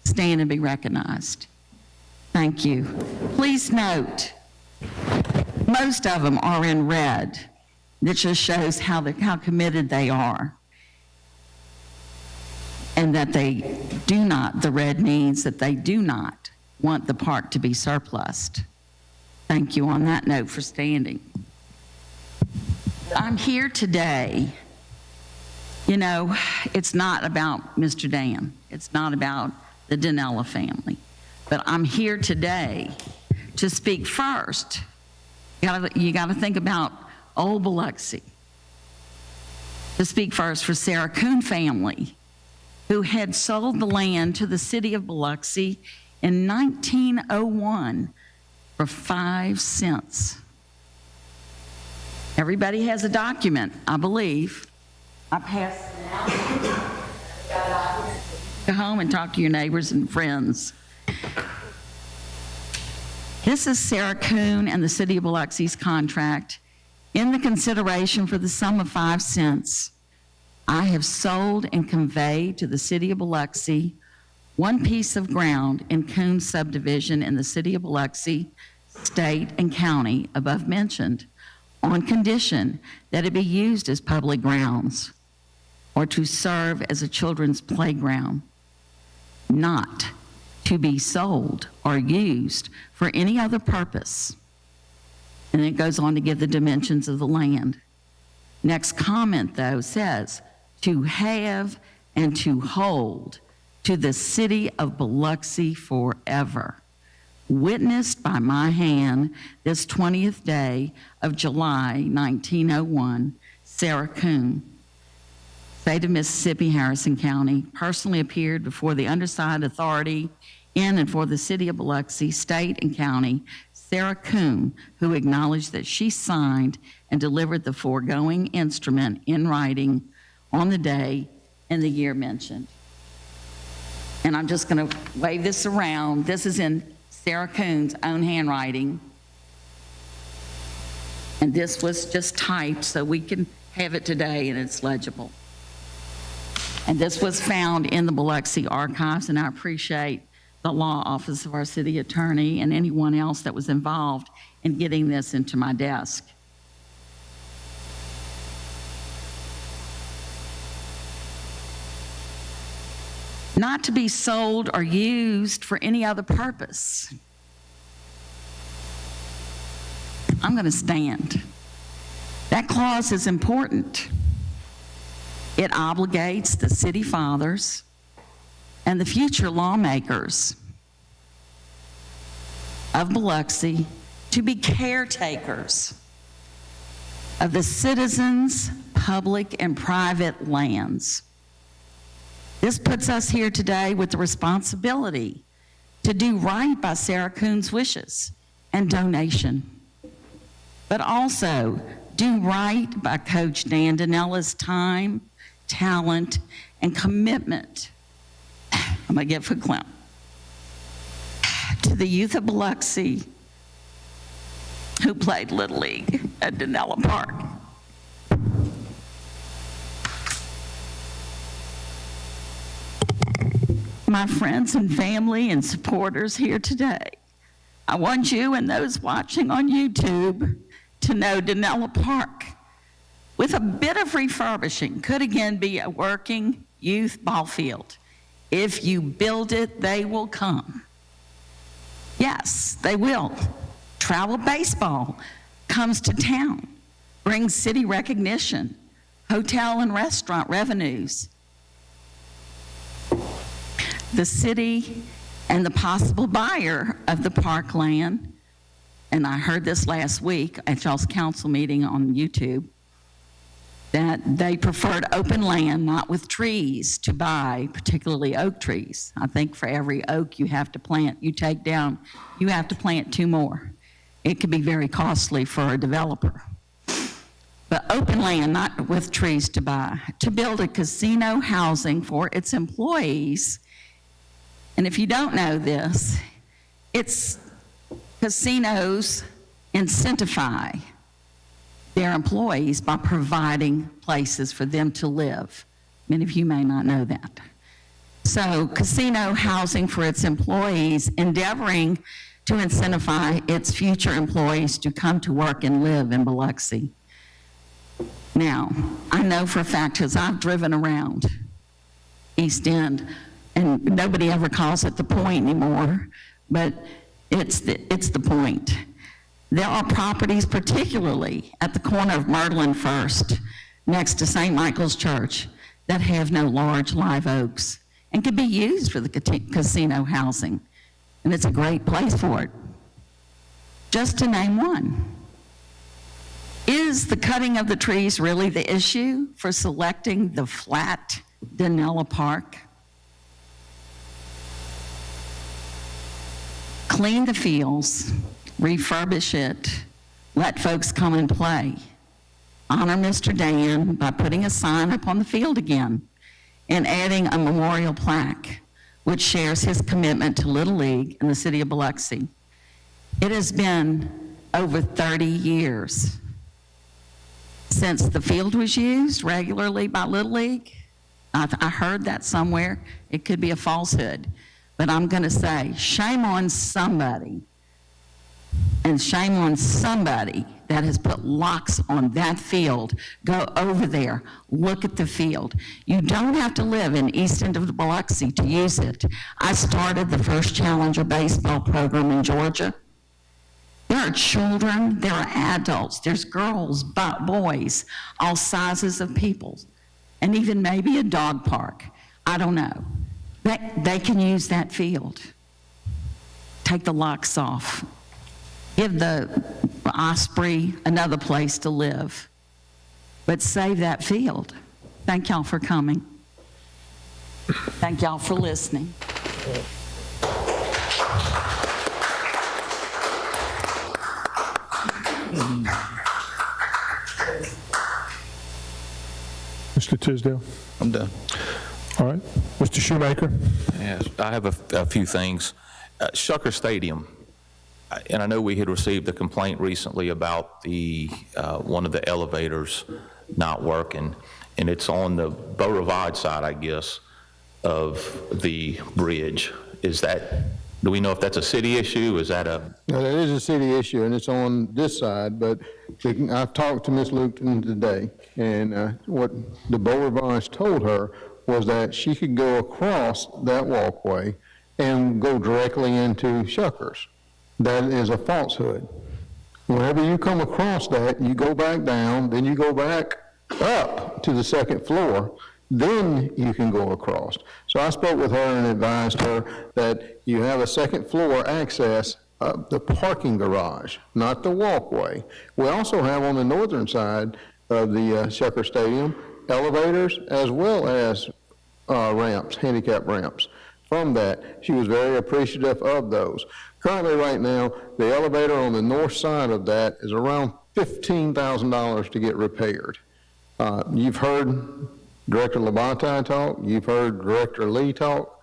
Stand and be recognized. Thank you. Please note, most of them are in red. That just shows how committed they are. And that they do not, the red means that they do not want the park to be surplused. Thank you on that note for standing. I'm here today. You know, it's not about Mr. Dan. It's not about the Danella family. But I'm here today to speak first. You got to think about Old Biloxi. To speak first for Sarah Kuhn family, who had sold the land to the city of Biloxi in 1901 for 5 cents. Everybody has a document, I believe. I pass it out. Go home and talk to your neighbors and friends. This is Sarah Kuhn and the city of Biloxi's contract. In the consideration for the sum of 5 cents, I have sold and conveyed to the city of Biloxi one piece of ground in Kuhn subdivision in the city of Biloxi, state and county above mentioned, on condition that it be used as public grounds or to serve as a children's playground, not to be sold or used for any other purpose. And it goes on to give the dimensions of the land. Next comment, though, says, to have and to hold to the city of Biloxi forever. Witnessed by my hand this 20th day of July, 1901, Sarah Kuhn, State of Mississippi, Harrison County, personally appeared before the undersigned authority in and for the city of Biloxi, state and county, Sarah Kuhn, who acknowledged that she signed and delivered the foregoing instrument in writing on the day and the year mentioned. And I'm just going to wave this around. This is in Sarah Kuhn's own handwriting. And this was just typed so we can have it today and it's legible. And this was found in the Biloxi archives, and I appreciate the law office of our city attorney and anyone else that was involved in getting this into my desk. Not to be sold or used for any other purpose. I'm going to stand. That clause is important. It obligates the city fathers and the future lawmakers of Biloxi to be caretakers of the citizens' public and private lands. This puts us here today with the responsibility to do right by Sarah Kuhn's wishes and donation, but also do right by Coach Dan Danella's time, talent, and commitment. I'm gonna get for Clem. To the youth of Biloxi who played Little League at Danella Park. My friends and family and supporters here today, I want you and those watching on YouTube to know Danella Park, with a bit of refurbishing, could again be a working youth ball field. If you build it, they will come. Yes, they will. Travel baseball comes to town, brings city recognition, hotel and restaurant revenues. The city and the possible buyer of the parkland, and I heard this last week at y'all's council meeting on YouTube, that they preferred open land, not with trees, to buy, particularly oak trees. I think for every oak you have to plant, you take down, you have to plant 2 more. It could be very costly for a developer. But open land, not with trees to buy, to build a casino housing for its employees. And if you don't know this, it's casinos incentivize their employees by providing places for them to live. Many of you may not know that. So casino housing for its employees, endeavoring to incentivize its future employees to come to work and live in Biloxi. Now, I know for a fact, because I've driven around East End, and nobody ever calls it the Point anymore, but it's the Point. There are properties, particularly at the corner of Myrtle and First, next to St. Michael's Church, that have no large live oaks and can be used for the casino housing. And it's a great place for it. Just to name one. Is the cutting of the trees really the issue for selecting the flat Danella Park? Clean the fields, refurbish it, let folks come and play. Honor Mr. Dan by putting a sign up on the field again and adding a memorial plaque which shares his commitment to Little League in the city of Biloxi. It has been over 30 years since the field was used regularly by Little League. I heard that somewhere. It could be a falsehood. But I'm going to say, shame on somebody, and shame on somebody that has put locks on that field. Go over there, look at the field. You don't have to live in East End of Biloxi to use it. I started the first Challenger baseball program in Georgia. There are children, there are adults, there's girls, boys, all sizes of people, and even maybe a dog park. I don't know. They can use that field. Take the locks off. Give the Osprey another place to live, but save that field. Thank y'all for coming. Thank y'all for listening. Mr. Tisdale? I'm done. All right. Mr. Shoemaker? Yes, I have a few things. Shucker Stadium, and I know we had received a complaint recently about the one of the elevators not working, and it's on the Beau Rivage side, I guess, of the bridge. Is that, do we know if that's a city issue? Is that a? No, that is a city issue, and it's on this side, but I've talked to Ms. Luton today, and what the Beau Rivage told her was that she could go across that walkway and go directly into Shuckers. That is a falsehood. Whenever you come across that, you go back down, then you go back up to the second floor, then you can go across. So I spoke with her and advised her that you have a second floor access of the parking garage, not the walkway. We also have on the northern side of the Shucker Stadium elevators as well as ramps, handicap ramps. From that, she was very appreciative of those. Currently, right now, the elevator on the north side of that is around $15,000 to get repaired. You've heard Director Labonte talk, you've heard Director Lee talk.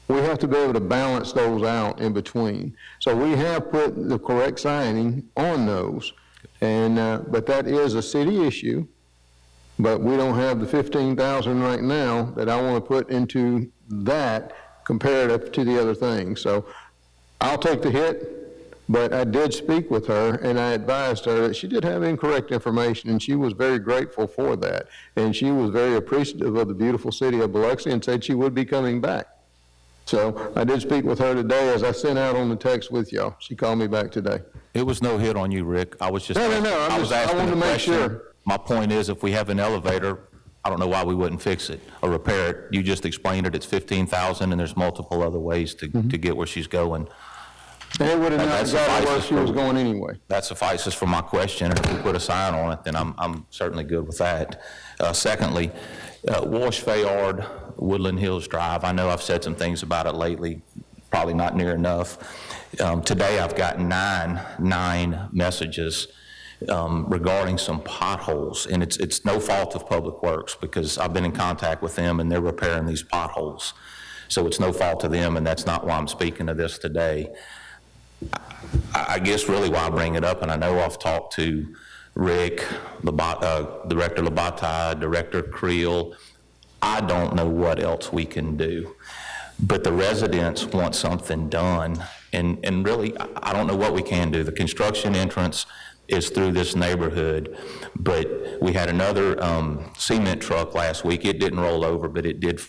We have to be able to balance those out in between. So we have put the correct signing on those, and but that is a city issue. But we don't have the $15,000 right now that I want to put into that comparative to the other things. So I'll take the hit, but I did speak with her and I advised her that she did have incorrect information, and she was very grateful for that. And she was very appreciative of the beautiful city of Biloxi and said she would be coming back. So I did speak with her today as I sent out on the text with y'all. She called me back today. It was no hit on you, Rick. I was just. No. I wanted to make sure. My point is, if we have an elevator, I don't know why we wouldn't fix it or repair it. You just explained it. It's $15,000, and there's multiple other ways to get where she's going. And it would have not got where she was going anyway. That suffices for my question. And if we put a sign on it, then I'm certainly good with that. Secondly, Walsh Fayard, Woodland Hills Drive. I know I've said some things about it lately, probably not near enough. Today I've got nine messages regarding some potholes, and it's no fault of Public Works because I've been in contact with them and they're repairing these potholes. So it's no fault of them, and that's not why I'm speaking of this today. I guess really why I bring it up, and I know I've talked to Rick, Director Labata, Director Creel, I don't know what else we can do. But the residents want something done, and really, I don't know what we can do. The construction entrance is through this neighborhood, but we had another cement truck last week. It didn't roll over, but it did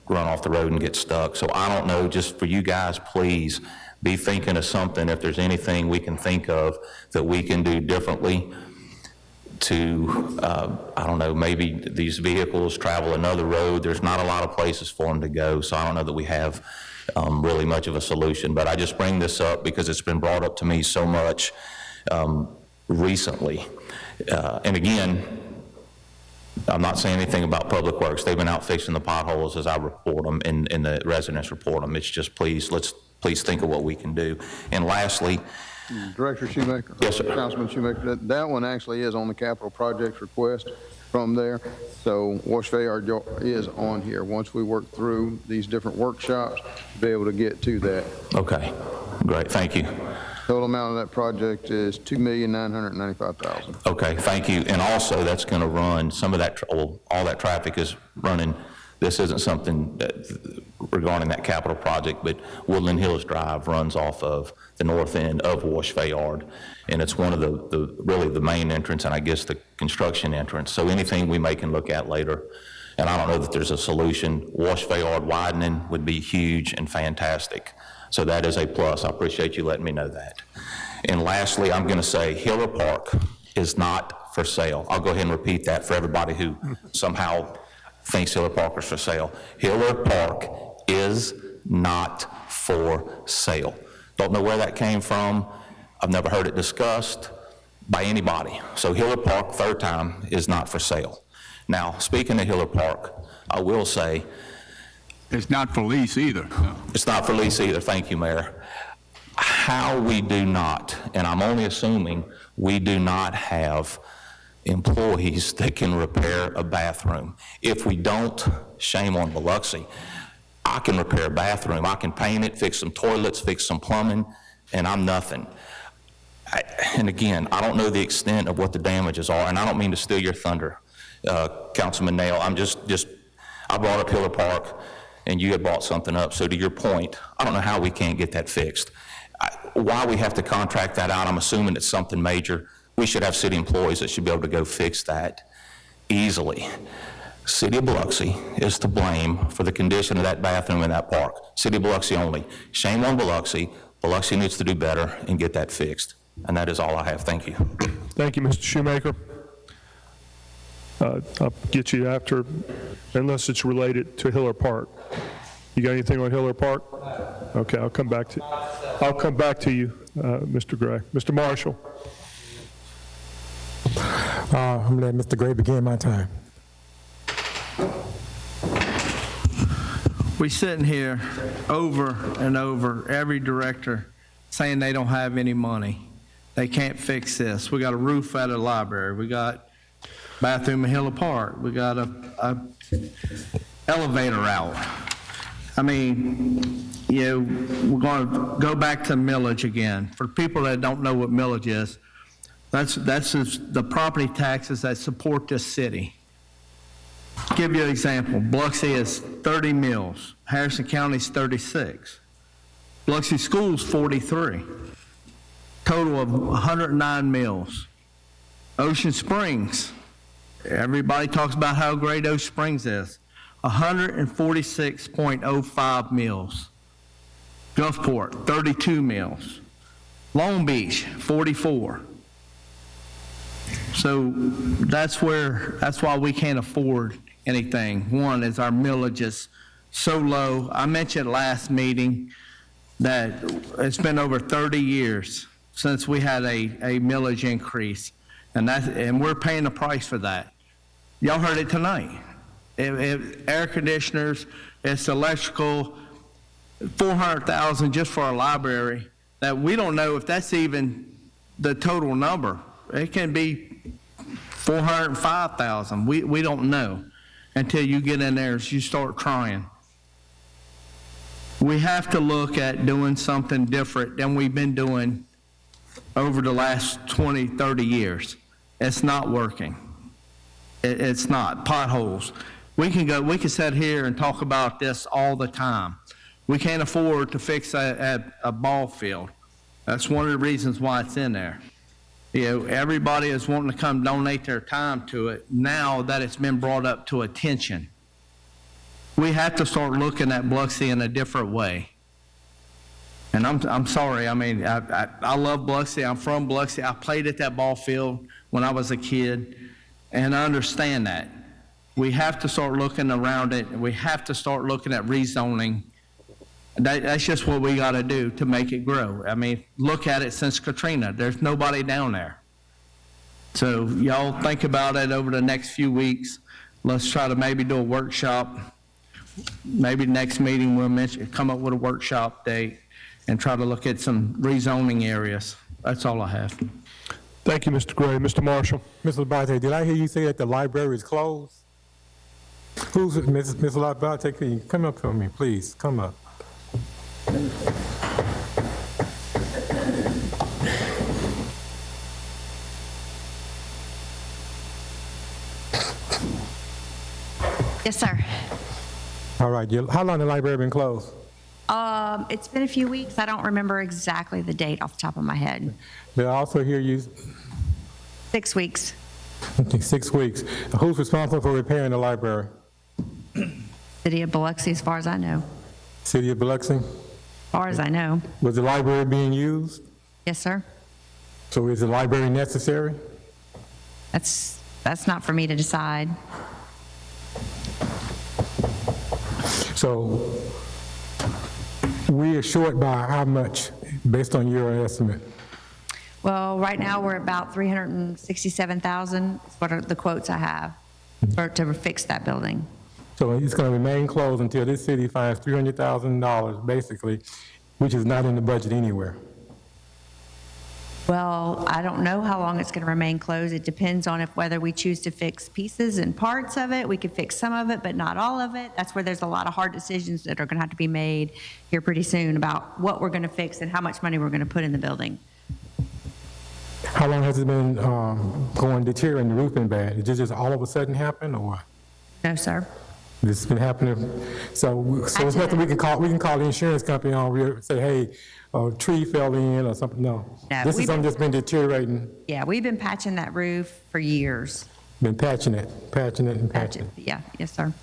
run off the road and get stuck. So I don't know, just for you guys, please be thinking of something, if there's anything we can think of that we can do differently to, I don't know, maybe these vehicles travel another road. There's not a lot of places for them to go, so I don't know that we have really much of a solution. But I just bring this up because it's been brought up to me so much recently. And again, I'm not saying anything about Public Works. They've been out fixing the potholes as I report them and the residents report them. It's just please think of what we can do. And lastly, Director Shoemaker. Yes, sir. Councilman Shoemaker, that one actually is on the capital projects request from there. So Wash Fayard is on here. Once we work through these different workshops, be able to get to that. Okay, great, thank you. Total amount of that project is $2,995,000. Okay, thank you. And also, that's going to run, some of that, all that traffic is running, this isn't something regarding that capital project, but Woodland Hills Drive runs off of the north end of Wash Fayard, and it's one of the really the main entrance and I guess the construction entrance. So anything we may can look at later, and I don't know that there's a solution. Wash Fayard widening would be huge and fantastic. So that is a plus. I appreciate you letting me know that. And lastly, I'm going to say Hiller Park is not for sale. I'll go ahead and repeat that for everybody who somehow thinks Hiller Park is for sale. Hiller Park is not for sale. Don't know where that came from. I've never heard it discussed by anybody. So Hiller Park, third time, is not for sale. Now, speaking of Hiller Park, I will say, It's not for lease either. No. it's not for lease either, thank you, Mayor. How we do not, and I'm only assuming we do not have employees that can repair a bathroom. If we don't, shame on Biloxi. I can repair a bathroom. I can paint it, fix some toilets, fix some plumbing, and I'm nothing. And again, I don't know the extent of what the damages are, and I don't mean to steal your thunder, Councilman Nail. I brought up Hiller Park, and you had brought something up. So to your point, I don't know how we can't get that fixed. Why we have to contract that out, I'm assuming it's something major. We should have city employees that should be able to go fix that easily. City of Biloxi is to blame for the condition of that bathroom in that park. City of Biloxi only. Shame on Biloxi. Biloxi needs to do better and get that fixed. And that is all I have. Thank you. Thank you, Mr. Shoemaker. I'll get you after, unless it's related to Hiller Park. You got anything on Hiller Park? Okay, I'll come back to you, Mr. Gray. Mr. Marshall. I'm letting Mr. Gray begin my time. We sitting here over and over, every director saying they don't have any money. They can't fix this. We got a roof at a library. We got bathroom in Hiller Park. We got a elevator out. I mean, we're going to go back to millage again. For people that don't know what millage is, that's just the property taxes that support this city. Give you an example. Biloxi is 30 mills. Harrison County is 36. Biloxi Schools 43. Total of 109 mills. Ocean Springs, everybody talks about how great Ocean Springs is. 146.05 mills. Gulfport, 32 mills. Long Beach, 44. So that's why we can't afford anything. One is our millage is so low. I mentioned last meeting that it's been over 30 years since we had a millage increase, and we're paying the price for that. Y'all heard it tonight. Air conditioners, it's electrical, $400,000 just for a library, that we don't know if that's even the total number. It can be $405,000. We don't know until you get in there and you start trying. we have to look at doing something different than we've been doing over the last 20, 30 years. It's not working. It's not. Potholes. We can sit here and talk about this all the time. We can't afford to fix a ball field. That's one of the reasons why it's in there. You know, everybody is wanting to come donate their time to it now that it's been brought up to attention. We have to start looking at Biloxi in a different way. And I'm sorry, I mean, I love Biloxi. I'm from Biloxi. I played at that ball field when I was a kid, and I understand that. We have to start looking around it. We have to start looking at rezoning. That's just what we got to do to make it grow. I mean, look at it since Katrina. There's nobody down there. So y'all think about it over the next few weeks. Let's try to maybe do a workshop. Maybe next meeting we'll come up with a workshop date and try to look at some rezoning areas. That's all I have. Thank you, Mr. Gray. Mr. Marshall? Mr. Labate, did I hear you say that the library is closed? Who's Ms. Labate? Can you come up for me, please? Come up. Yes, sir. All right. How long the library been closed? It's been a few weeks. I don't remember exactly the date off the top of my head. Did I also hear you? 6 weeks. 6 weeks. Who's responsible for repairing the library? City of Biloxi, as far as I know. City of Biloxi? As far as I know. Was the library being used? Yes, sir. So is the library necessary? That's not for me to decide. So we are short by how much, based on your estimate? Well, right now, we're about $367,000, is what are the quotes I have to fix that building. So it's going to remain closed until this city finds $300,000, basically, which is not in the budget anywhere. Well, I don't know how long it's going to remain closed. It depends on whether we choose to fix pieces and parts of it. We could fix some of it, but not all of it. That's where there's a lot of hard decisions that are going to have to be made here pretty soon about what we're going to fix and how much money we're going to put in the building. How long has it been going deteriorating, the roof been bad? Did it just all of a sudden happen, or what? No, sir. This has been happening, so it's nothing we can call the insurance company on, we say, hey, a tree fell in or something, no. This is something that's been deteriorating. Yeah, we've been patching that roof for years. Been patching it. Yeah, yes, sir.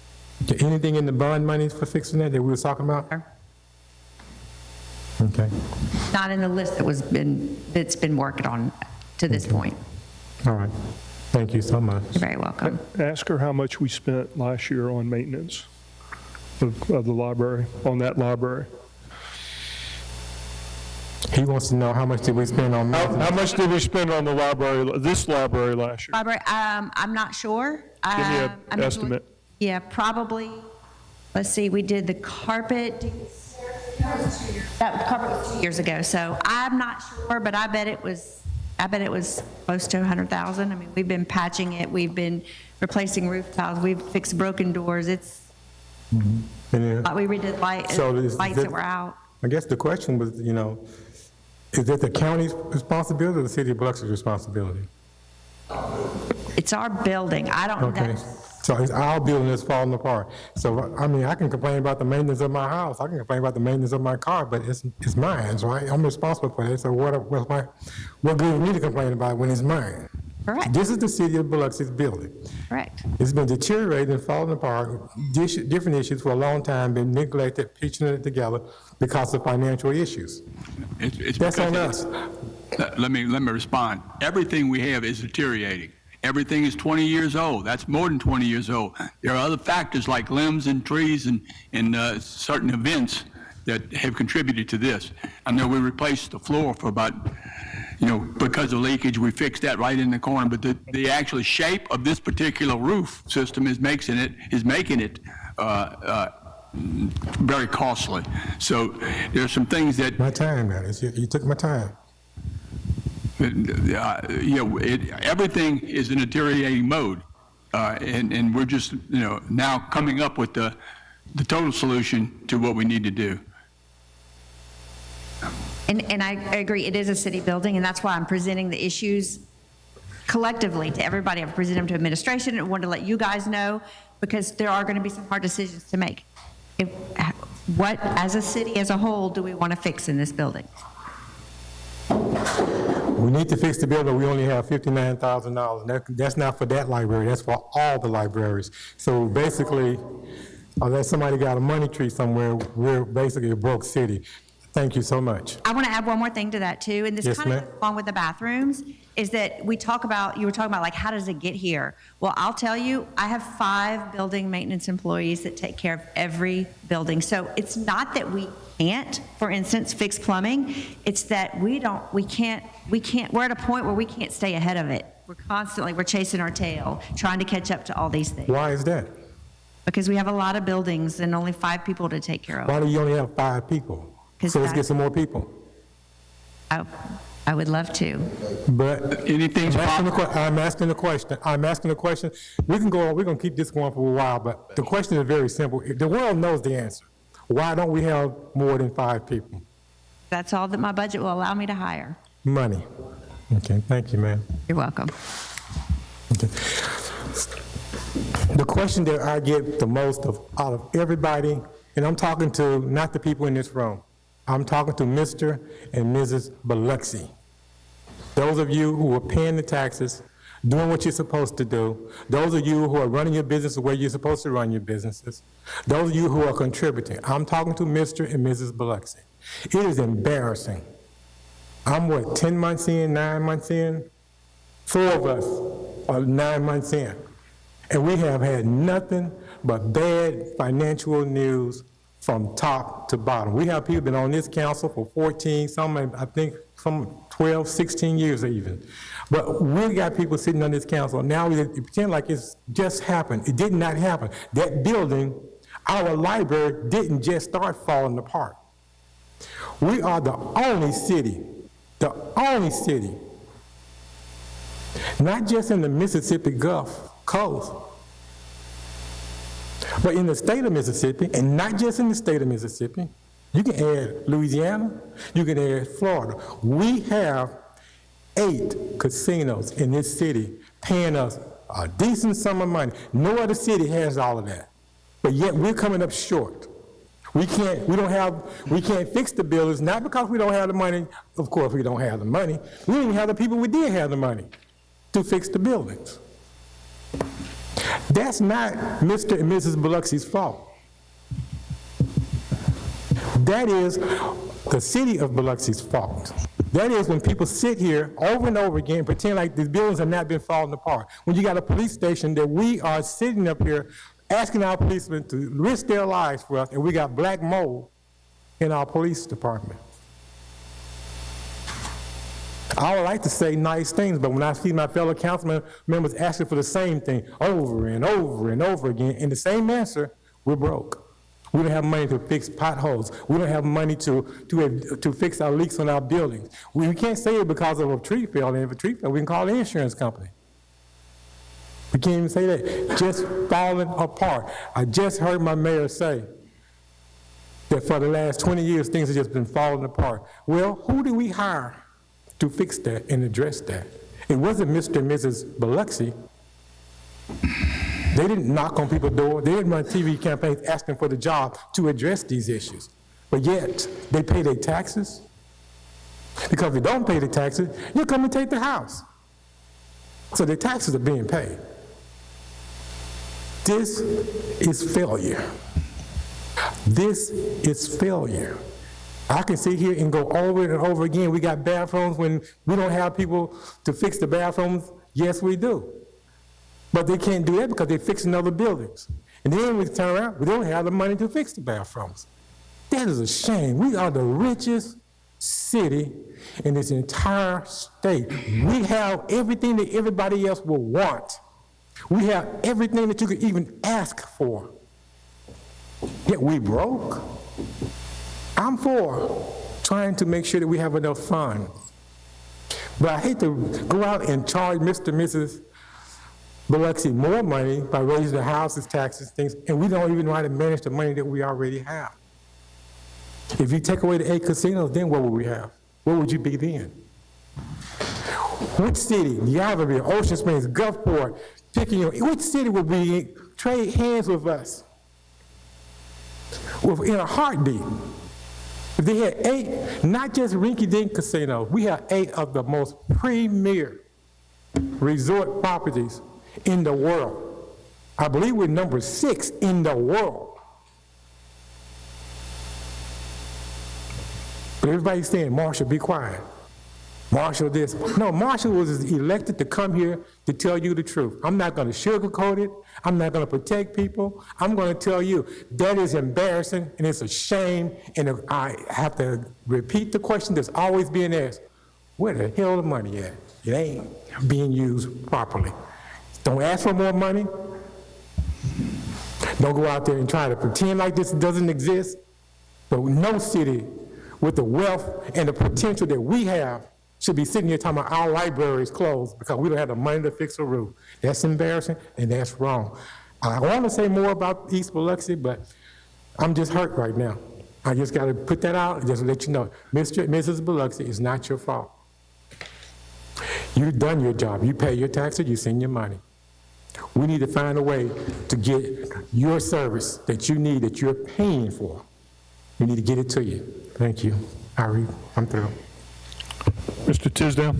Anything in the bond money for fixing that we were talking about? Sure. Okay. Not in the list that's been worked on to this point. All right. Thank you so much. You're very welcome. Ask her how much we spent last year on maintenance of the library, on that library. He wants to know how much did we spend on maintenance? How much did we spend on the library, this library last year? Library, I'm not sure. Give me an estimate. Yeah, probably, let's see, we did the carpet. That carpet was 2 years ago, so I'm not sure, but I bet it was close to 100,000. I mean, we've been patching it, we've been replacing roof tiles, we've fixed broken doors. It's, we redid lights that were out. I guess the question was, is it the county's responsibility or the city of Biloxi's responsibility? It's our building. I don't know. Okay. So it's our building that's falling apart. So, I mean, I can complain about the maintenance of my house. I can complain about the maintenance of my car, but it's mine, right? I'm responsible for it. So what good me to complain about it when it's mine? Correct. This is the city of Biloxi's building. Correct. It's been deteriorating and falling apart, different issues for a long time, been neglected, piecing it together because of financial issues. That's on us. Let me respond. Everything we have is deteriorating. Everything is 20 years old. That's more than 20 years old. There are other factors like limbs and trees and certain events that have contributed to this. I know we replaced the floor for about, because of leakage, we fixed that right in the corner, but the actual shape of this particular roof system is making it very costly. So there's some things that... My time, man. You took my time. Everything is in a deteriorating mode, and we're just now coming up with the total solution to what we need to do. And I agree, it is a city building, and that's why I'm presenting the issues collectively to everybody. I've presented them to administration and wanted to let you guys know, because there are going to be some hard decisions to make. What, as a city as a whole, do we want to fix in this building? We need to fix the building. We only have $59,000. That's not for that library, that's for all the libraries. So basically, unless somebody got a money tree somewhere, we're basically a broke city. Thank you so much. I want to add one more thing to that too, and this Yes, kind of ma'am. goes along with the bathrooms, is that you were talking about like, how does it get here? Well, I'll tell you, I have 5 building maintenance employees that take care of every building. So it's not that we can't, for instance, fix plumbing. It's that we can't, we're at a point where we can't stay ahead of it. We're chasing our tail, trying to catch up to all these things. Why is that? Because we have a lot of buildings and only 5 people to take care of. Why do you only have 5 people? So let's get some more people. I would love to. But I'm asking the question. We can go on, we're going to keep this going for a while, but the question is very simple. The world knows the answer. Why don't we have more than 5 people? That's all that my budget will allow me to hire. Money. Okay, thank you, ma'am. You're welcome. Okay. The question that I get the most out of everybody, and I'm talking to not the people in this room, I'm talking to Mr. and Mrs. Biloxi. Those of you who are paying the taxes, doing what you're supposed to do, those of you who are running your business the way you're supposed to run your businesses, those of you who are contributing. I'm talking to Mr. and Mrs. Biloxi. It is embarrassing. I'm 10 months in, 9 months in? 4 of us are 9 months in. And we have had nothing but bad financial news from top to bottom. We have people been on this council for 14, I think some 12, 16 years even. But we got people sitting on this council. Now we pretend like it's just happened. It did not happen. That building, our library, didn't just start falling apart. We are the only city, not just in the Mississippi Gulf Coast, but in the state of Mississippi, and not just in the state of Mississippi. You can add Louisiana, you can add Florida. We have 8 casinos in this city paying us a decent sum of money. No other city has all of that, but yet we're coming up short. We can't fix the buildings, not because we don't have the money. Of course, we don't have the money. We didn't even have the people we did have the money to fix the buildings. That's not Mr. and Mrs. Biloxi's fault. That is the city of Biloxi's fault. That is when people sit here over and over again and pretend like these buildings have not been falling apart. When you got a police station that we are sitting up here asking our policemen to risk their lives for us, and we got black mold in our police department. I would like to say nice things, but when I see my fellow council members asking for the same thing over and over and over again, and the same answer, we're broke. We don't have money to fix potholes. We don't have money to fix our leaks on our buildings. We can't say it because of a tree fell, and if a tree fell, we can call the insurance company. We can't even say that. Just falling apart. I just heard my mayor say that for the last 20 years, things have just been falling apart. Well, who do we hire to fix that and address that? It wasn't Mr. and Mrs. Biloxi. They didn't knock on people's doors. They didn't run TV campaigns asking for the job to address these issues. But yet, they pay their taxes. Because if they don't pay the taxes, you'll come and take the house. So their taxes are being paid. This is failure. This is failure. I can sit here and go over and over again. We got bathrooms when we don't have people to fix the bathrooms. Yes, we do. But they can't do that because they're fixing other buildings. And then we turn around, we don't have the money to fix the bathrooms. That is a shame. We are the richest city in this entire state. We have everything that everybody else will want. We have everything that you could even ask for. Yet we broke. I'm for trying to make sure that we have enough funds. But I hate to go out and charge Mr. and Mrs. Biloxi more money by raising the houses, taxes, things, and we don't even know how to manage the money that we already have. If you take away the 8 casinos, then what will we have? What would you be then? Which city, Yardley, Ocean Springs, Gulfport, Picayune, which city would be trade hands with us in a heartbeat? If they had 8, not just rinky-dink casinos, we have 8 of the most premier resort properties in the world. I believe we're number 6 in the world. But everybody's saying, Marshall, be quiet. Marshall this. No, Marshall was elected to come here to tell you the truth. I'm not going to sugarcoat it. I'm not going to protect people. I'm going to tell you that is embarrassing and it's a shame. And I have to repeat the question that's always being asked. Where the hell the money at? It ain't being used properly. Don't ask for more money. Don't go out there and try to pretend like this doesn't exist. But no city with the wealth and the potential that we have should be sitting here talking about our library is closed because we don't have the money to fix a roof. That's embarrassing and that's wrong. I want to say more about East Biloxi, but I'm just hurt right now. I just got to put that out and just let you know, Mrs. Biloxi, it's not your fault. You've done your job. You pay your taxes, you send your money. We need to find a way to get your service that you need, that you're paying for. We need to get it to you. Thank you. I'm through. Mr. Tisdale.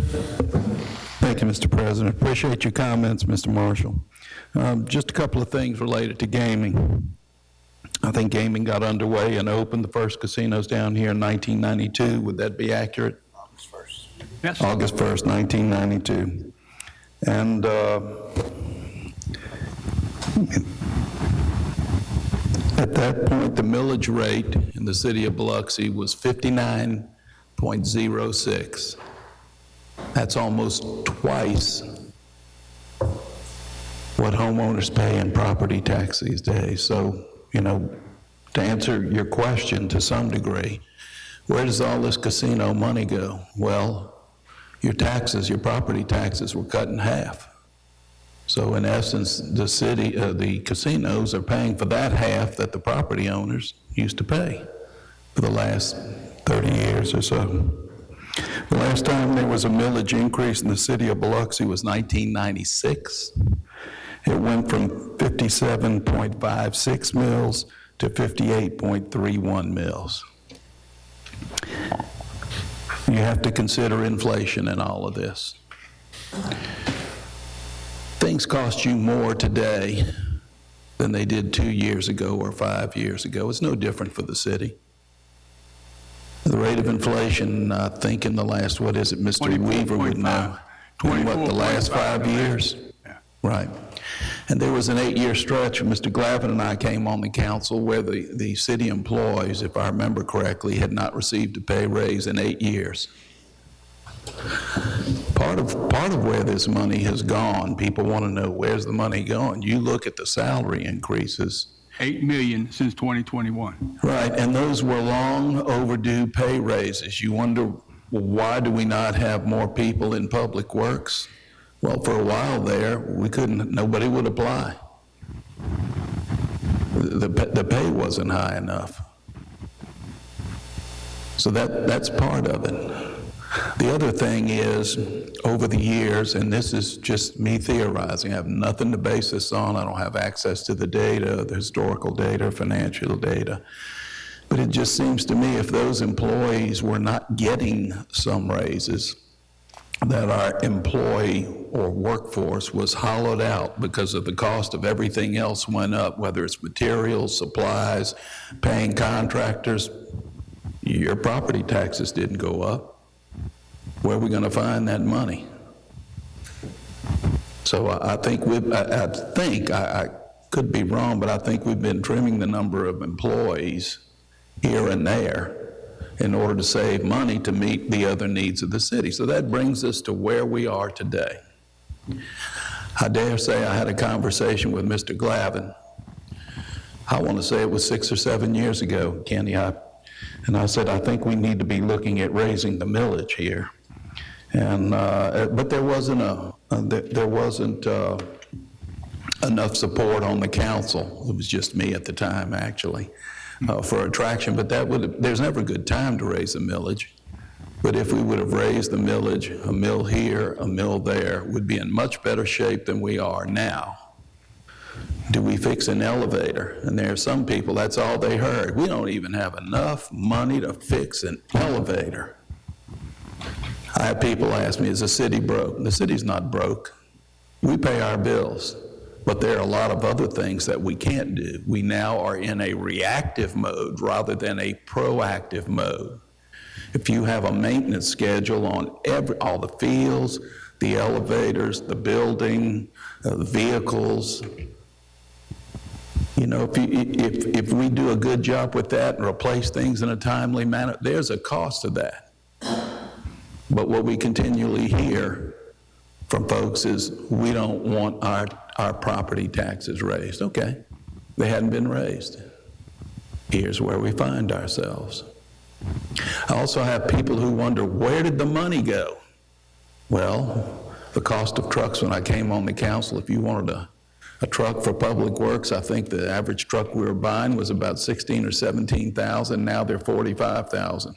Thank you, Mr. President. Appreciate your comments, Mr. Marshall. Just a couple of things related to gaming. I think gaming got underway and opened the first casinos down here in 1992. Would that be accurate? August 1st. Yes. August 1st, 1992. And at that point, the millage rate in the city of Biloxi was 59.06. That's almost twice what homeowners pay in property tax these days. So, to answer your question to some degree, where does all this casino money go? Well, your taxes, your property taxes were cut in half. So in essence, the casinos are paying for that half that the property owners used to pay for the last 30 years or so. The last time there was a millage increase in the city of Biloxi was 1996. It went from 57.56 mils to 58.31 mils. You have to consider inflation in all of this. Things cost you more today than they did 2 years ago or 5 years ago. It's no different for the city. The rate of inflation, I think in the last, Mr. Weaver would know, in the last 5 years? Yeah. Right. And there was an 8-year stretch when Mr. Glavin and I came on the council where the city employees, if I remember correctly, had not received a pay raise in 8 years. Part of where this money has gone, people want to know, where's the money going? You look at the salary increases. $8 million since 2021. Right, and those were long overdue pay raises. You wonder, well, why do we not have more people in public works? Well, for a while there, nobody would apply. The pay wasn't high enough. So that's part of it. The other thing is, over the years, and this is just me theorizing, I have nothing to base this on, I don't have access to the data, the historical data, financial data, but it just seems to me if those employees were not getting some raises, that our employee or workforce was hollowed out because of the cost of everything else went up, whether it's materials, supplies, paying contractors. Your property taxes didn't go up. Where are we going to find that money? So I could be wrong, but I think we've been trimming the number of employees here and there in order to save money to meet the other needs of the city. So that brings us to where we are today. I dare say I had a conversation with Mr. Glavin. I want to say it was 6 or 7 years ago, Kenny, and I said, I think we need to be looking at raising the millage here. And but there wasn't enough support on the council. It was just me at the time, actually, for attraction. But there's never a good time to raise a millage. But if we would have raised the millage, a mill here, a mill there, we'd be in much better shape than we are now. Do we fix an elevator? And there are some people, that's all they heard. We don't even have enough money to fix an elevator. I have people ask me, is the city broke? The city's not broke. We pay our bills, but there are a lot of other things that we can't do. We now are in a reactive mode rather than a proactive mode. If you have a maintenance schedule on all the fields, the elevators, the building, the vehicles, you know, if we do a good job with that and replace things in a timely manner, there's a cost to that. But what we continually hear from folks is, we don't want our property taxes raised. Okay, they hadn't been raised. Here's where we find ourselves. I also have people who wonder, where did the money go? Well, the cost of trucks when I came on the council, if you wanted a truck for public works, I think the average truck we were buying was about 16 or 17,000. Now they're 45,000.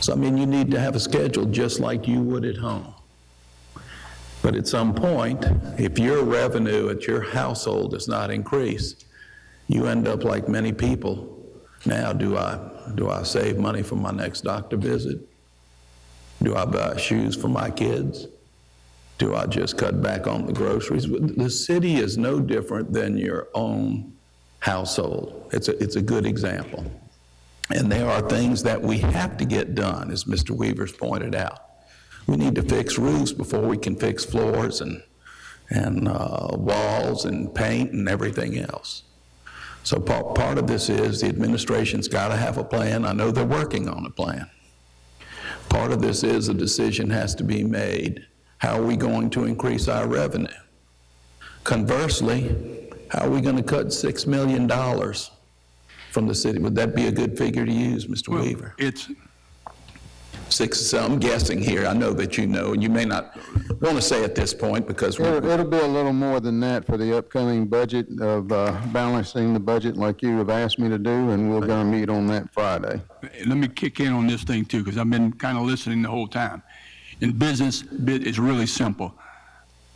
So, I mean, you need to have a schedule just like you would at home. But at some point, if your revenue at your household does not increase, you end up like many people. Now, do I save money for my next doctor visit? Do I buy shoes for my kids? Do I just cut back on the groceries? The city is no different than your own household. It's a good example. And there are things that we have to get done, as Mr. Weaver's pointed out. We need to fix roofs before we can fix floors and walls and paint and everything else. So part of this is the administration's got to have a plan. I know they're working on a plan. Part of this is a decision has to be made. How are we going to increase our revenue? Conversely, how are we going to cut $6 million from the city? Would that be a good figure to use, Mr. Weaver? It's six, so I'm guessing here. I know that you know, and you may not want to say at this point because it'll be a little more than that for the upcoming budget of balancing the budget like you have asked me to do, and we're going to meet on that Friday. Let me kick in on this thing too, because I've been kind of listening the whole time. In business, it's really simple.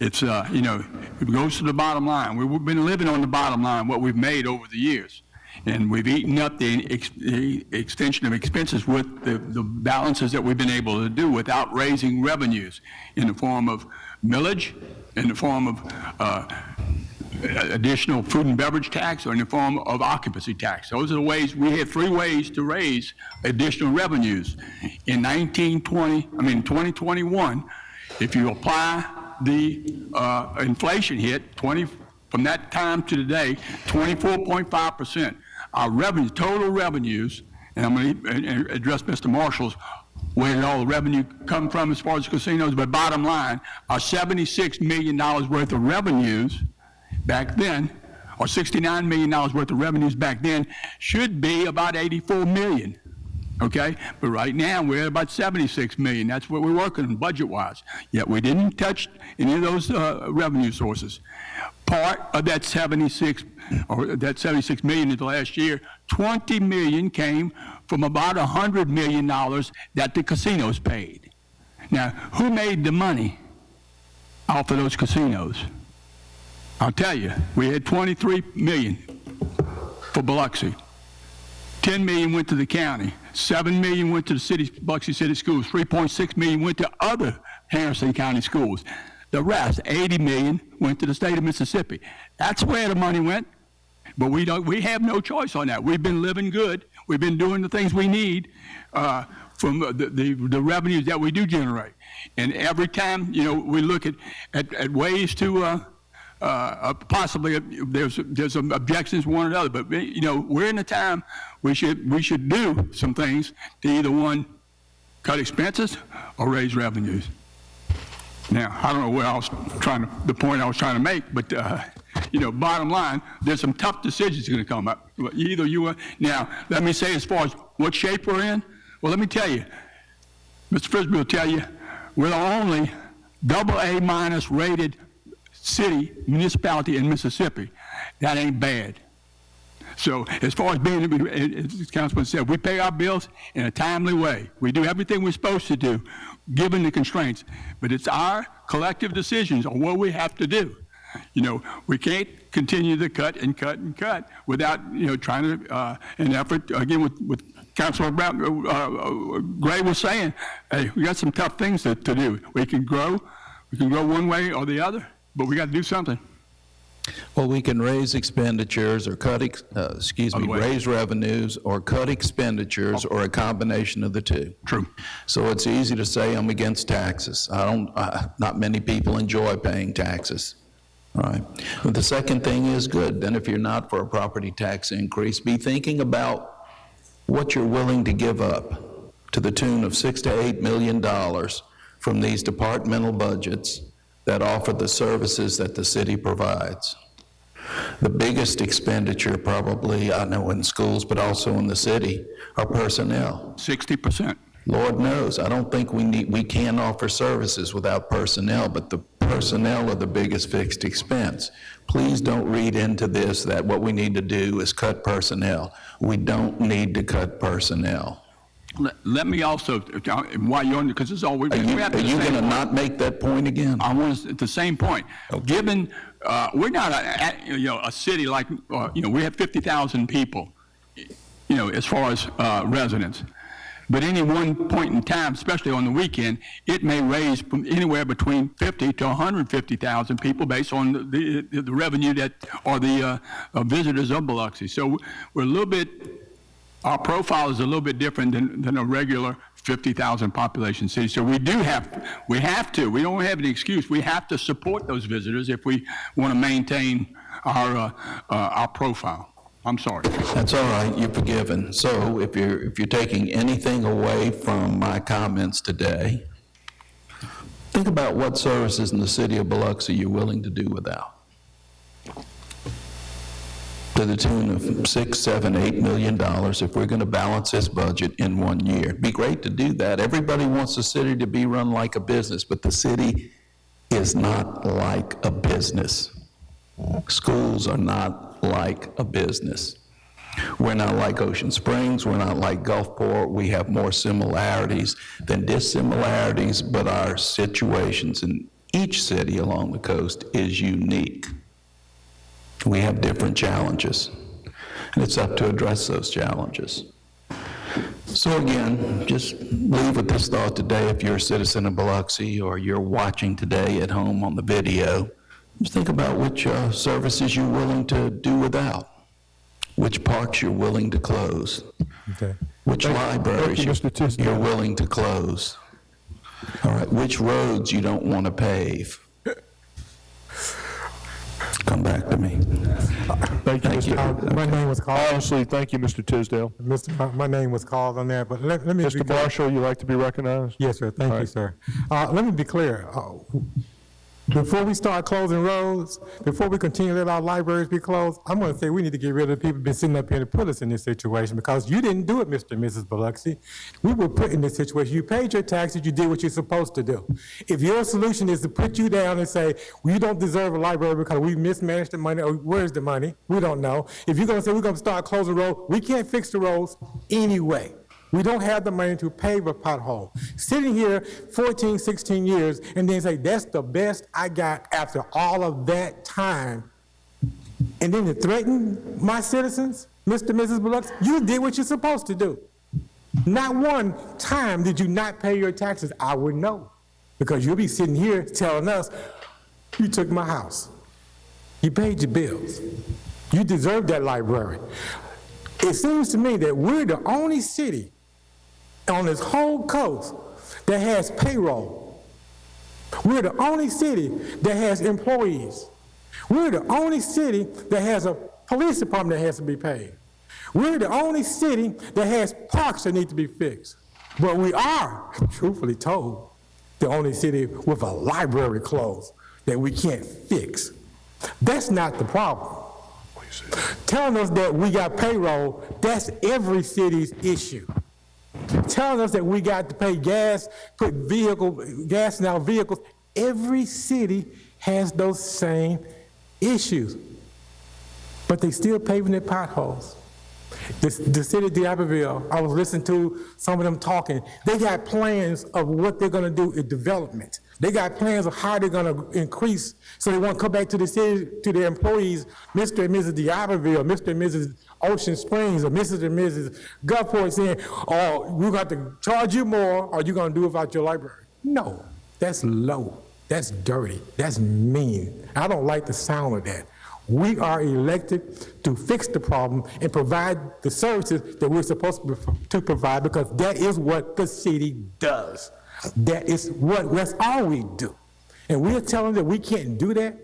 It's, you know, it goes to the bottom line. We've been living on the bottom line, what we've made over the years. And we've eaten up the extension of expenses with the balances that we've been able to do without raising revenues in the form of millage, in the form of additional food and beverage tax, or in the form of occupancy tax. Those are the ways. We have three ways to raise additional revenues. In 2021, if you apply the inflation hit, from that time to today, 24.5%. Our revenue, total revenues, and I'm going to address Mr. Marshall's, where did all the revenue come from as far as casinos, but bottom line, our $76 million worth of revenues back then, or $69 million worth of revenues back then, should be about $84 million. Okay, but right now we're at about 76 million. That's what we're working on budget-wise. Yet we didn't touch any of those revenue sources. Part of that 76 million in the last year, 20 million came from about $100 million that the casinos paid. Now, who made the money off of those casinos? I'll tell you, we had 23 million for Biloxi. 10 million went to the county. 7 million went to the Biloxi City Schools. 3.6 million went to other Harrison County schools. The rest, 80 million, went to the state of Mississippi. That's where the money went. But we have no choice on that. We've been living good. We've been doing the things we need from the revenues that we do generate. And every time, you know, we look at ways to possibly there's some objections one or the other, but you know, we're in a time we should do some things to either one, cut expenses or raise revenues. Now, I don't know where the point I was trying to make, but you know, bottom line, there's some tough decisions going to come up. Now, let me say, as far as what shape we're in, well, let me tell you, Mr. Frisbee will tell you, we're the only AA- rated municipality in Mississippi. That ain't bad. So as far as being, as the councilman said, we pay our bills in a timely way. We do everything we're supposed to do, given the constraints. But it's our collective decisions on what we have to do. You know, we can't continue to cut and cut and cut without, you know, trying to, an effort, again, with Councilor Gray was saying, hey, we got some tough things to do. We can grow one way or the other, but we got to do something. Well, we can raise expenditures or cut, raise revenues or cut expenditures or a combination of the two. True. So it's easy to say I'm against taxes. Not many people enjoy paying taxes. All right. But the second thing is good. Then if you're not for a property tax increase, be thinking about what you're willing to give up to the tune of $6 to $8 million from these departmental budgets that offer the services that the city provides. The biggest expenditure probably, I know in schools, but also in the city, are personnel. 60%. Lord knows, I don't think we can offer services without personnel, but the personnel are the biggest fixed expense. Please don't read into this that what we need to do is cut personnel. We don't need to cut personnel. Let me also, while you're on, because this is all we have to Are you going to not make that point again? I want at the same point. Okay. Given, we're not a city like, we have 50,000 people, as far as residents. But any one point in time, especially on the weekend, it may raise from anywhere between 50 to 150,000 people based on the revenue that are the visitors of Biloxi. So we're a little bit, our profile is a little bit different than a regular 50,000 population city. So we don't have any excuse. We have to support those visitors if we want to maintain our profile. I'm sorry. That's all right, you're forgiven. So if you're taking anything away from my comments today, think about what services in the city of Biloxi you're willing to do without. To the tune of $6, $7, $8 million if we're going to balance this budget in 1 year. It'd be great to do that. Everybody wants the city to be run like a business, but the city is not like a business. Schools are not like a business. We're not like Ocean Springs, we're not like Gulfport. We have more similarities than dissimilarities, but our situations in each city along the coast is unique. We have different challenges, and it's up to address those challenges. So again, just leave with this thought today. If you're a citizen of Biloxi or you're watching today at home on the video, just think about which services you're willing to do without, which parks you're willing to close, which libraries you're willing to close, all right, which roads you don't want to pave. Come back to me. Thank you, Mr. My name was called. Honestly, thank you, Mr. Tisdale. My name was called on there, but let me be Mr. Marshall, you like to be recognized? Yes, sir. Thank you, sir. Let me be clear. Before we start closing roads, before we continue to let our libraries be closed, I'm going to say we need to get rid of the people who've been sitting up here to put us in this situation, because you didn't do it, Mr. and Mrs. Biloxi. We were put in this situation. You paid your taxes. You did what you're supposed to do. If your solution is to put you down and say, well, you don't deserve a library because we mismanaged the money, or where's the money? We don't know. If you're going to say we're going to start closing roads, we can't fix the roads anyway. We don't have the money to pave a pothole. Sitting here 14, 16 years and then say, that's the best I got after all of that time. And then to threaten my citizens, Mr. and Mrs. Biloxi, you did what you're supposed to do. Not one time did you not pay your taxes. I would know, because you'll be sitting here telling us, you took my house. You paid your bills. You deserve that library. It seems to me that we're the only city on this whole coast that has payroll. We're the only city that has employees. We're the only city that has a police department that has to be paid. We're the only city that has parks that need to be fixed. But we are, truthfully told, the only city with a library closed that we can't fix. That's not the problem. Telling us that we got payroll, that's every city's issue. Telling us that we got to pay gas, put gas in our vehicles, every city has those same issues. but they still paving their potholes. The city of D'Iberville, I was listening to some of them talking. They got plans of what they're gonna do in development. They got plans of how they're gonna increase, so they want to come back to the city, to their employees, Mr. and Mrs. D'Iberville, Mr. and Mrs. Ocean Springs, or Mrs. and Mrs. Gulfport saying, oh, we're going to charge you more, or you're gonna do it without your library. No, that's low, that's dirty, that's mean. I don't like the sound of that. We are elected to fix the problem and provide the services that we're supposed to provide, because that is what the city does. That's all we do. And we're telling them that we can't do that?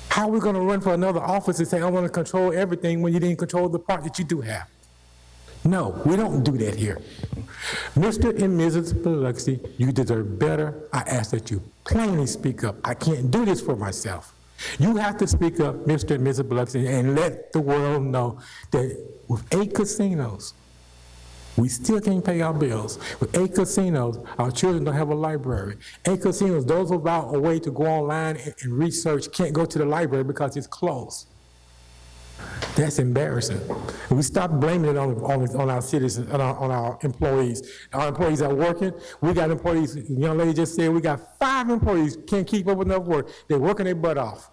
How are we going to run for another office and say, I want to control everything when you didn't control the part that you do have? No, we don't do that here. Mr. and Mrs. Biloxi, you deserve better. I ask that you plainly speak up. I can't do this for myself. You have to speak up, Mr. and Mrs. Biloxi, and let the world know that with 8 casinos, we still can't pay our bills. With 8 casinos, our children don't have a library. 8 casinos, those without a way to go online and research can't go to the library because it's closed. That's embarrassing. And we stop blaming it on our citizens, on our employees. Our employees are working. We got employees, the young lady just said, we got 5 employees can't keep up with enough work. They're working their butt off.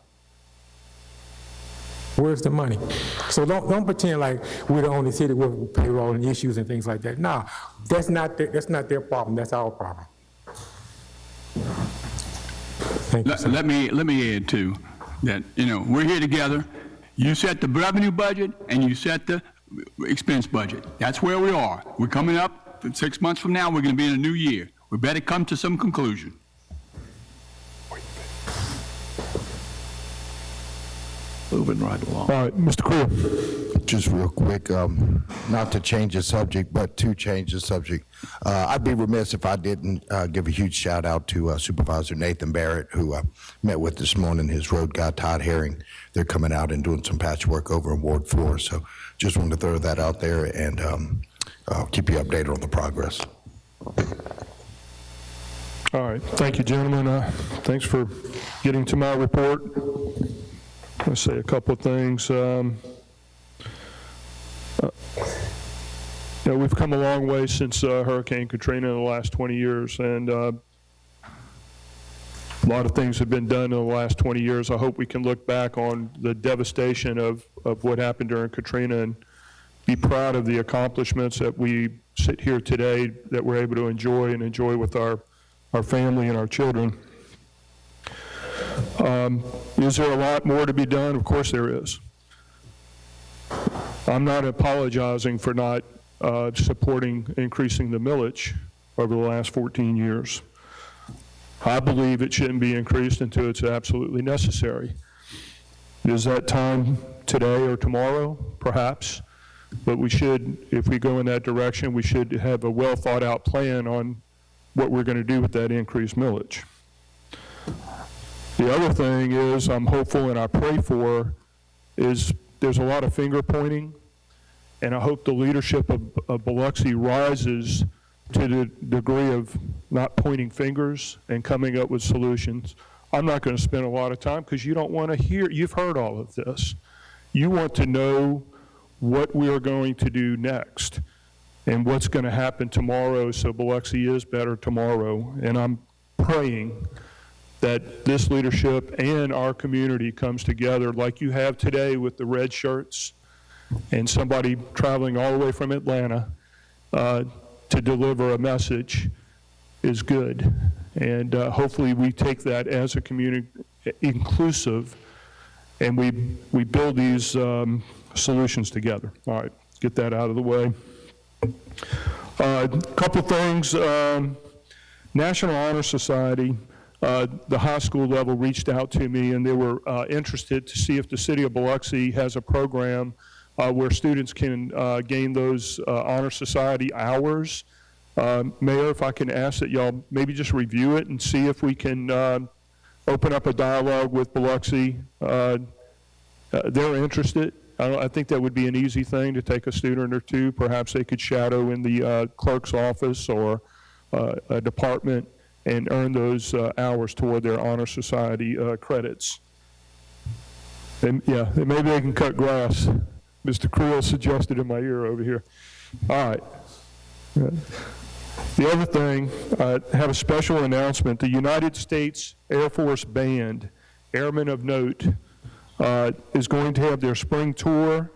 Where's the money? So don't pretend like we're the only city with payroll and issues and things like that. No, that's not their problem. That's our problem. Thank you, sir. Let me add too that we're here together. You set the revenue budget and you set the expense budget. That's where we are. We're coming up 6 months from now. We're going to be in a new year. We better come to some conclusion. Moving right along. All right, Mr. Creel. Just real quick, not to change the subject, but to change the subject. I'd be remiss if I didn't give a huge shout out to Supervisor Nathan Barrett, who I met with this morning, his road guy, Todd Herring. They're coming out and doing some patchwork over in Ward 4. So just wanted to throw that out there, and I'll keep you updated on the progress. All right, thank you, gentlemen. Thanks for getting to my report. Let's say a couple of things. We've come a long way since Hurricane Katrina in the last 20 years, and a lot of things have been done in the last 20 years. I hope we can look back on the devastation of what happened during Katrina and be proud of the accomplishments that we sit here today that we're able to enjoy with our family and our children. Is there a lot more to be done? Of course there is. I'm not apologizing for not supporting increasing the millage over the last 14 years. I believe it shouldn't be increased until it's absolutely necessary. Is that time today or tomorrow? Perhaps. But we should, if we go in that direction, we should have a well thought out plan on what we're going to do with that increased millage. The other thing is, I'm hopeful and I pray for, is there's a lot of finger pointing, and I hope the leadership of Biloxi rises to the degree of not pointing fingers and coming up with solutions. I'm not going to spend a lot of time because you don't want to hear, you've heard all of this. You want to know what we are going to do next and what's going to happen tomorrow so Biloxi is better tomorrow. And I'm praying that this leadership and our community comes together like you have today with the red shirts and somebody traveling all the way from Atlanta to deliver a message is good. And hopefully we take that as a community inclusive and we build these solutions together. All right, get that out of the way. A couple things. National Honor Society, the high school level reached out to me and they were interested to see if the city of Biloxi has a program where students can gain those Honor Society hours. Mayor, if I can ask that y'all maybe just review it and see if we can open up a dialogue with Biloxi. They're interested. I think that would be an easy thing to take a student or two. Perhaps they could shadow in the clerk's office or a department and earn those hours toward their Honor Society credits. And, yeah, and maybe they can cut grass. Mr. Creel suggested in my ear over here. All right. The other thing, I have a special announcement. The United States Air Force Band, Airmen of Note, is going to have their spring tour.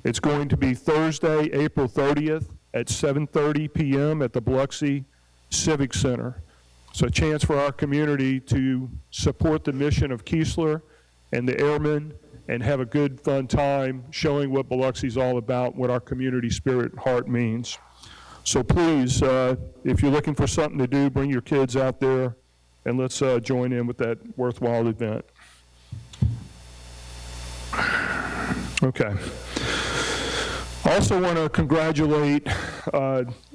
It's going to be Thursday, April 30th at 7:30 p.m. at the Biloxi Civic Center. It's a chance for our community to support the mission of Keesler and the airmen and have a good, fun time showing what Biloxi's all about, what our community spirit and heart means. So please, if you're looking for something to do, bring your kids out there and let's join in with that worthwhile event. Okay. I also want to congratulate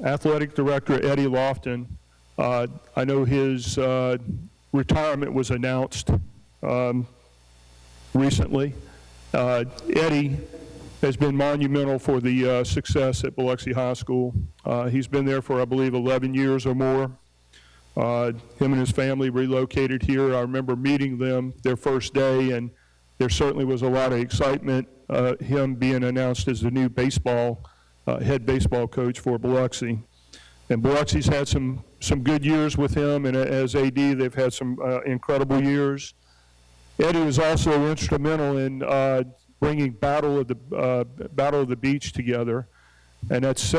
Athletic Director Eddie Lofton. I know his retirement was announced recently. Eddie has been monumental for the success at Biloxi High School. He's been there for, I believe, 11 years or more. Him and his family relocated here. I remember meeting them their first day, and there certainly was a lot of excitement, him being announced as the new head baseball coach for Biloxi. And Biloxi's had some good years with him, and as AD, they've had some incredible years. Eddie was also instrumental in bringing Battle of the Beach together, and that's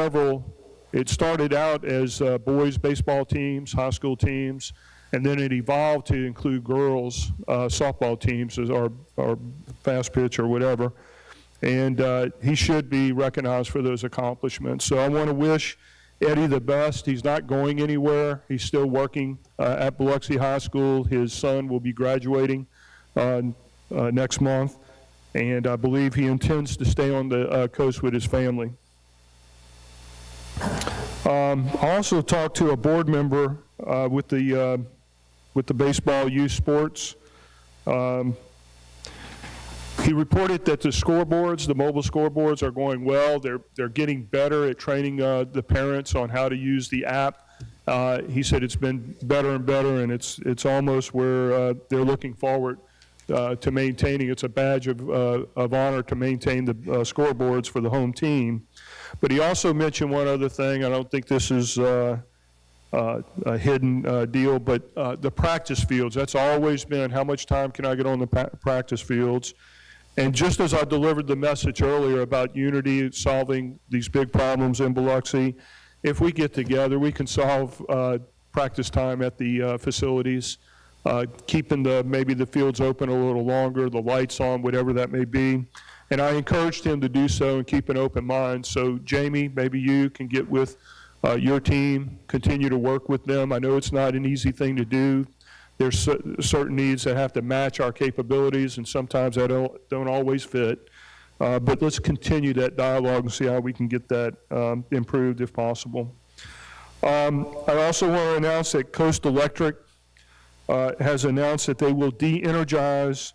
it started out as boys baseball teams, high school teams, and then it evolved to include girls softball teams as our fast pitch or whatever, and he should be recognized for those accomplishments. So I want to wish Eddie the best. He's not going anywhere. He's still working at Biloxi High School. His son will be graduating next month, and I believe he intends to stay on the coast with his family. I also talked to a board member with the baseball youth sports. He reported that the scoreboards, the mobile scoreboards, are going well. They're getting better at training the parents on how to use the app. He said it's been better and better, and it's almost where they're looking forward to maintaining. It's a badge of honor to maintain the scoreboards for the home team. But he also mentioned one other thing. I don't think this is a hidden deal, but the practice fields. That's always been how much time can I get on the practice fields. And just as I delivered the message earlier about unity, solving these big problems in Biloxi, if we get together, we can solve practice time at the facilities, keeping maybe the fields open a little longer, the lights on, whatever that may be. And I encouraged him to do so and keep an open mind. So Jamie, maybe you can get with your team, continue to work with them. I know it's not an easy thing to do. There's certain needs that have to match our capabilities, and sometimes that don't always fit. But let's continue that dialogue and see how we can get that improved if possible. I also want to announce that Coast Electric has announced that they will de-energize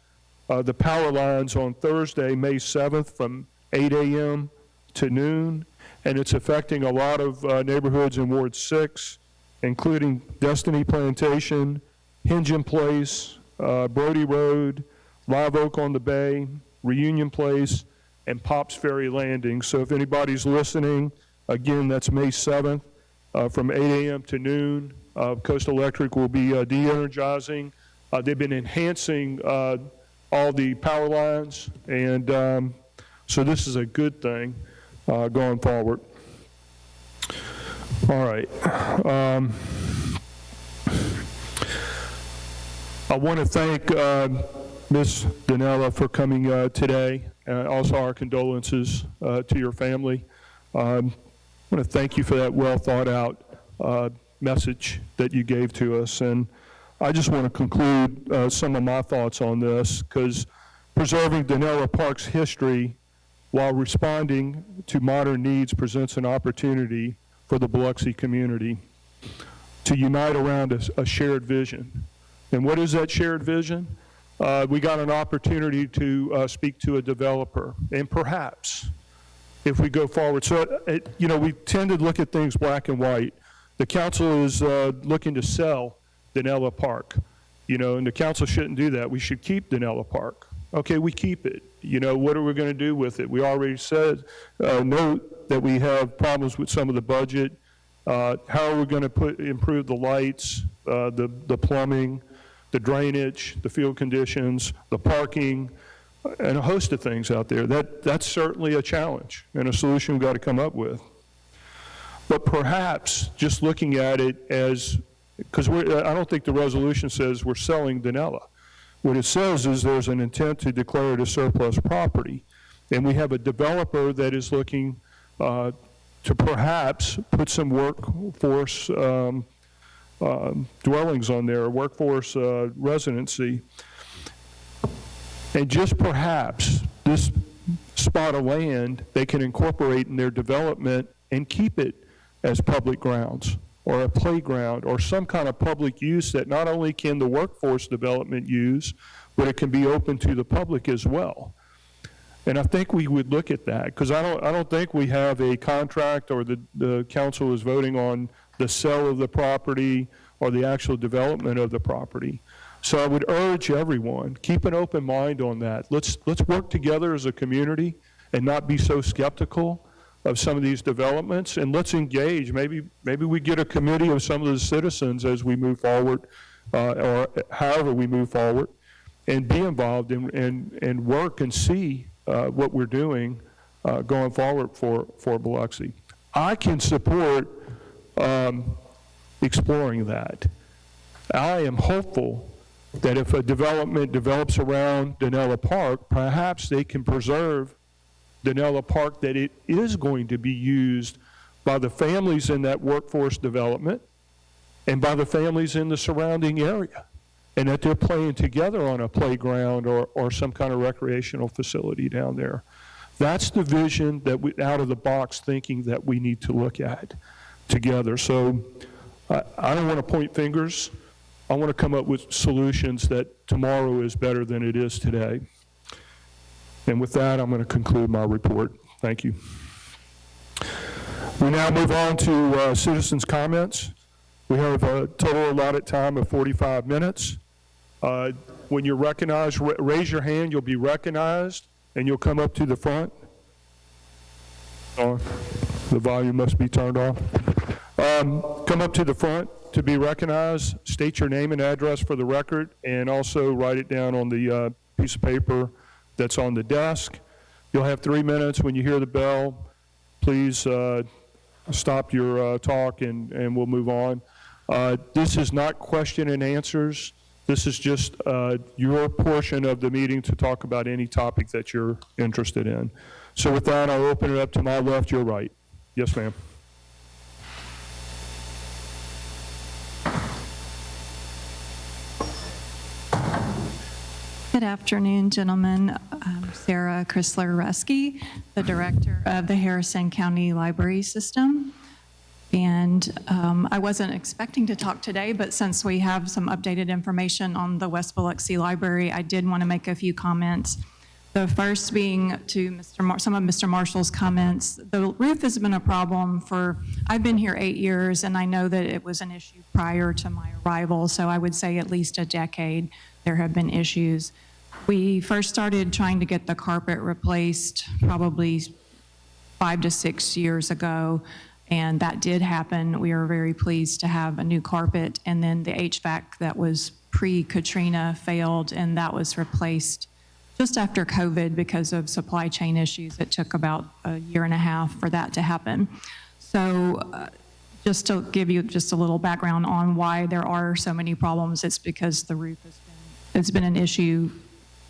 the power lines on Thursday, May 7th from 8 a.m. to noon, and it's affecting a lot of neighborhoods in Ward 6, including Destiny Plantation, Hingham Place, Brody Road, Live Oak on the Bay, Reunion Place, and Pops Ferry Landing. So if anybody's listening, again, that's May 7th from 8 a.m. to noon. Coast Electric will be de-energizing. They've been enhancing all the power lines, and so this is a good thing going forward. All right. I want to thank Ms. Danella for coming today, and also our condolences to your family. I want to thank you for that well thought out message that you gave to us, and I just want to conclude some of my thoughts on this, because preserving Danella Park's history while responding to modern needs presents an opportunity for the Biloxi community to unite around a shared vision. And what is that shared vision? We got an opportunity to speak to a developer, and perhaps if we go forward. So, we tend to look at things black and white. The council is looking to sell Danella Park, and the council shouldn't do that. We should keep Danella Park. Okay, we keep it. You know, what are we going to do with it? We already said, note that we have problems with some of the budget. How are we going to improve the lights, the plumbing, the drainage, the field conditions, the parking, and a host of things out there? That's certainly a challenge and a solution we've got to come up with. But perhaps just looking at it as, because I don't think the resolution says we're selling Danella. What it says is there's an intent to declare it a surplus property. And we have a developer that is looking to perhaps put some workforce dwellings on there, workforce residency. And just perhaps this spot of land they can incorporate in their development and keep it as public grounds or a playground or some kind of public use that not only can the workforce development use, but it can be open to the public as well. And I think we would look at that, because I don't think we have a contract or the council is voting on the sale of the property or the actual development of the property. So I would urge everyone, keep an open mind on that. Let's work together as a community and not be so skeptical of some of these developments, and let's engage. Maybe we get a committee of some of the citizens as we move forward, or however we move forward, and be involved and work and see what we're doing going forward for Biloxi. I can support exploring that. I am hopeful that if a development develops around Danella Park, perhaps they can preserve Danella Park, that it is going to be used by the families in that workforce development and by the families in the surrounding area, and that they're playing together on a playground or some kind of recreational facility down there. That's the vision that out of the box thinking that we need to look at together. So I don't want to point fingers. I want to come up with solutions that tomorrow is better than it is today. And with that, I'm going to conclude my report. Thank you. We now move on to citizens' comments. We have a total allotted time of 45 minutes. When you're recognized, raise your hand. You'll be recognized, and you'll come up to the front. The volume must be turned off. Come up to the front to be recognized. State your name and address for the record, and also write it down on the piece of paper that's on the desk. You'll have 3 minutes. When you hear the bell, please stop your talk and we'll move on. This is not question and answers. This is just your portion of the meeting to talk about any topic that you're interested in. So with that, I'll open it up to my left, your right. Yes, ma'am. Good afternoon, gentlemen. I'm Sarah Chrysler-Rusky, the director of the Harrison County Library System. And I wasn't expecting to talk today, but since we have some updated information on the West Biloxi Library, I did want to make a few comments. The first being to some of Mr. Marshall's comments. The roof has been a problem I've been here 8 years, and I know that it was an issue prior to my arrival, so I would say at least a decade there have been issues. We first started trying to get the carpet replaced probably 5 to 6 years ago, and that did happen. We are very pleased to have a new carpet, and then the HVAC that was pre-Katrina failed, and that was replaced just after COVID because of supply chain issues. It took about a year and a half for that to happen. So just to give you just a little background on why there are so many problems, it's because the roof has been an issue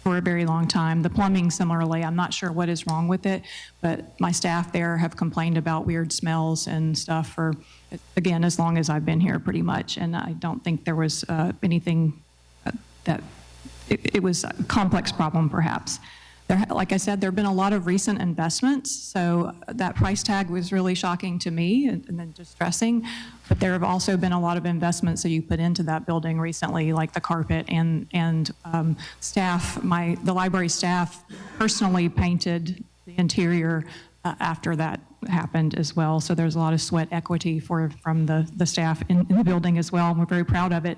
for a very long time. The plumbing, similarly, I'm not sure what is wrong with it, but my staff there have complained about weird smells and stuff for, again, as long as I've been here pretty much, and I don't think there was anything that, it was a complex problem perhaps. Like I said, there have been a lot of recent investments, so that price tag was really shocking to me and then distressing, but there have also been a lot of investments that you put into that building recently, like the carpet and staff. The library staff personally painted the interior after that happened as well, so there's a lot of sweat equity from the staff in the building as well, and we're very proud of it.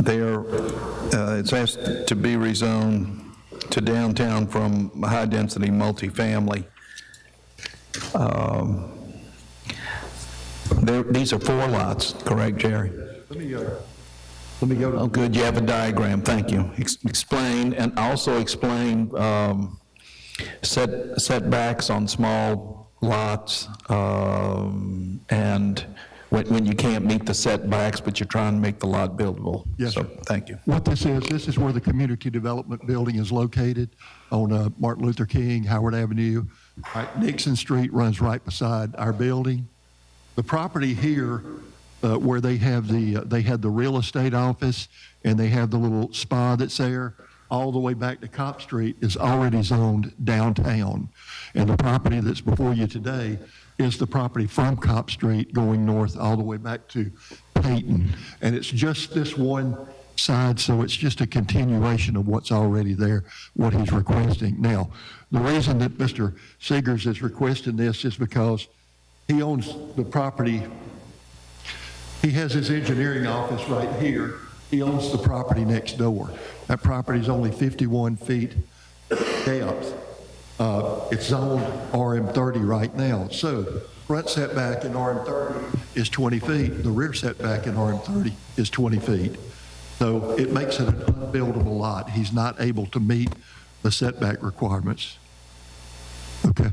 It's asked to be rezoned to downtown from high-density multifamily. These are 4 lots, correct, Jerry? Let me go to. Oh, good, you have a diagram, thank you. Explain, and also explain setbacks on small lots, and when you can't meet the setbacks, but you're trying to make the lot buildable. Yes, So, sir. thank you. What this is where the community development building is located on Martin Luther King, Howard Avenue. Right, Nixon Street runs right beside our building. The property here, where they had the real estate office and they have the little spa that's there, all the way back to Cop Street is already zoned downtown. And the property that's before you today is the property from Cop Street going north all the way back to Peyton. And it's just this one side, so it's just a continuation of what's already there, what he's requesting. Now, the reason that Mr. Seegers is requesting this is because he owns the property. He has his engineering office right here. He owns the property next door. That property is only 51 feet depth. It's zoned RM30 right now. So front setback in RM30 is 20 feet. The rear setback in RM30 is 20 feet. So it makes it an unbuildable lot. He's not able to meet the setback requirements. Okay,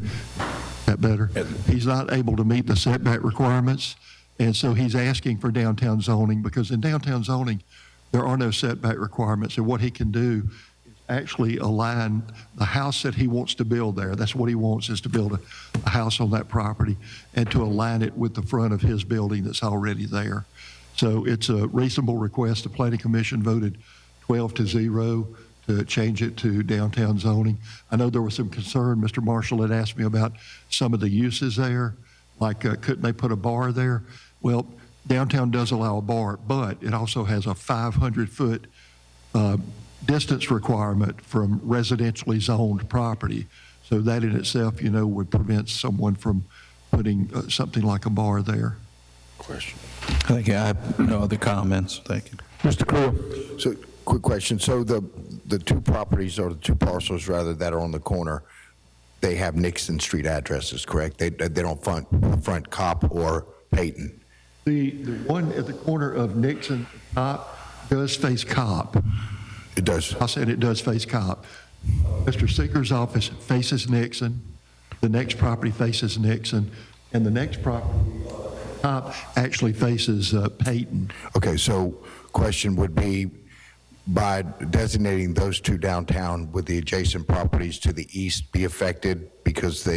that better? He's not able to meet the setback requirements, and so he's asking for downtown zoning, because in downtown zoning, there are no setback requirements, and what he can do is actually align the house that he wants to build there. That's what he wants, is to build a house on that property and to align it with the front of his building that's already there. So it's a reasonable request. The Planning Commission voted 12-0 to change it to downtown zoning. I know there was some concern. Mr. Marshall had asked me about some of the uses there, like couldn't they put a bar there? Well, downtown does allow a bar, but it also has a 500-foot distance requirement from residentially zoned property. So that in itself, would prevent someone from putting something like a bar there. Question. Thank you. I have no other comments. Thank you. Mr. Creel. So, quick question. So the 2 properties, or the 2 parcels rather, that are on the corner, they have Nixon Street addresses, correct? They don't front Cop or Peyton. The one at the corner of Nixon and Cop does face Cop. It does. I said it does face Cop. Mr. Seeger's office faces Nixon. The next property faces Nixon, and the next property, Cop, actually faces Peyton. Okay, so question would be, by designating those 2 downtown, would the adjacent properties to the east be affected because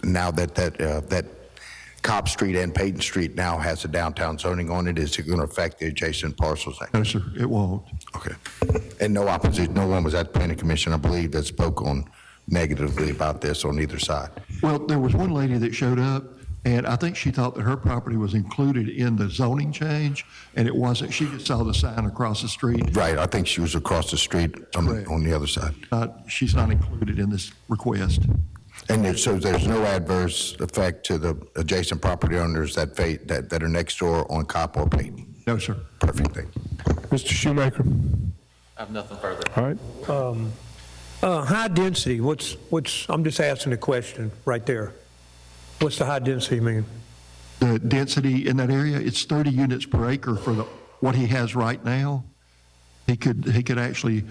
now that Cop Street and Peyton Street now has a downtown zoning on it? Is it going to affect the adjacent parcels? No, sir, it won't. Okay. And no opposition, no one was at the Planning Commission, I believe, that spoke on negatively about this on either side? Well, there was one lady that showed up, and I think she thought that her property was included in the zoning change, and it wasn't. She just saw the sign across the street. Right, I think she was across the street on the other side. She's not included in this request. And so there's no adverse effect to the adjacent property owners that are next door on Cop or Peyton? No, sir. Perfect, thank you. Mr. Shoemaker. I have nothing further. All right. High density, I'm just asking a question right there. What's the high density mean? The density in that area, it's 30 units per acre for what he has right now. He could actually,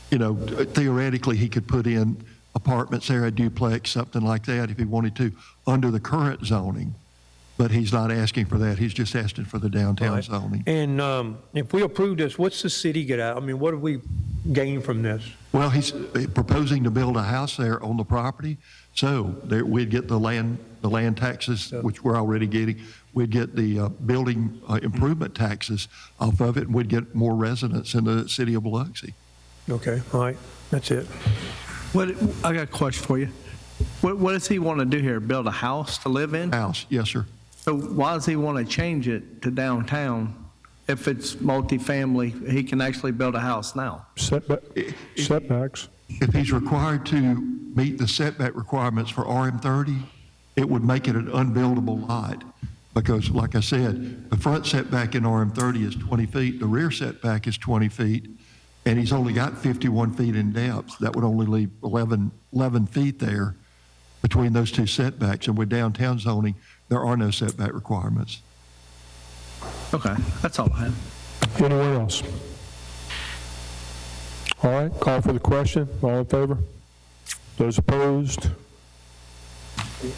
theoretically, he could put in apartments there, a duplex, something like that, if he wanted to, under the current zoning. But he's not asking for that. He's just asking for the downtown zoning. And if we approve this, what's the city get out? I mean, what do we gain from this? Well, he's proposing to build a house there on the property, so we'd get the land taxes, which we're already getting. We'd get the building improvement taxes off of it, and we'd get more residents in the city of Biloxi. Okay, all right, that's it. I got a question for you. What does he want to do here? Build a house to live in? House, yes, sir. So why does he want to change it to downtown? If it's multifamily, he can actually build a house now. Setbacks. If he's required to meet the setback requirements for RM30, it would make it an unbuildable lot. Because like I said, the front setback in RM30 is 20 feet, the rear setback is 20 feet, and he's only got 51 feet in depth. That would only leave 11 feet there between those two setbacks. And with downtown zoning, there are no setback requirements. Okay, that's all I have. Anyone else? All right, call for the question. All in favor? Those opposed?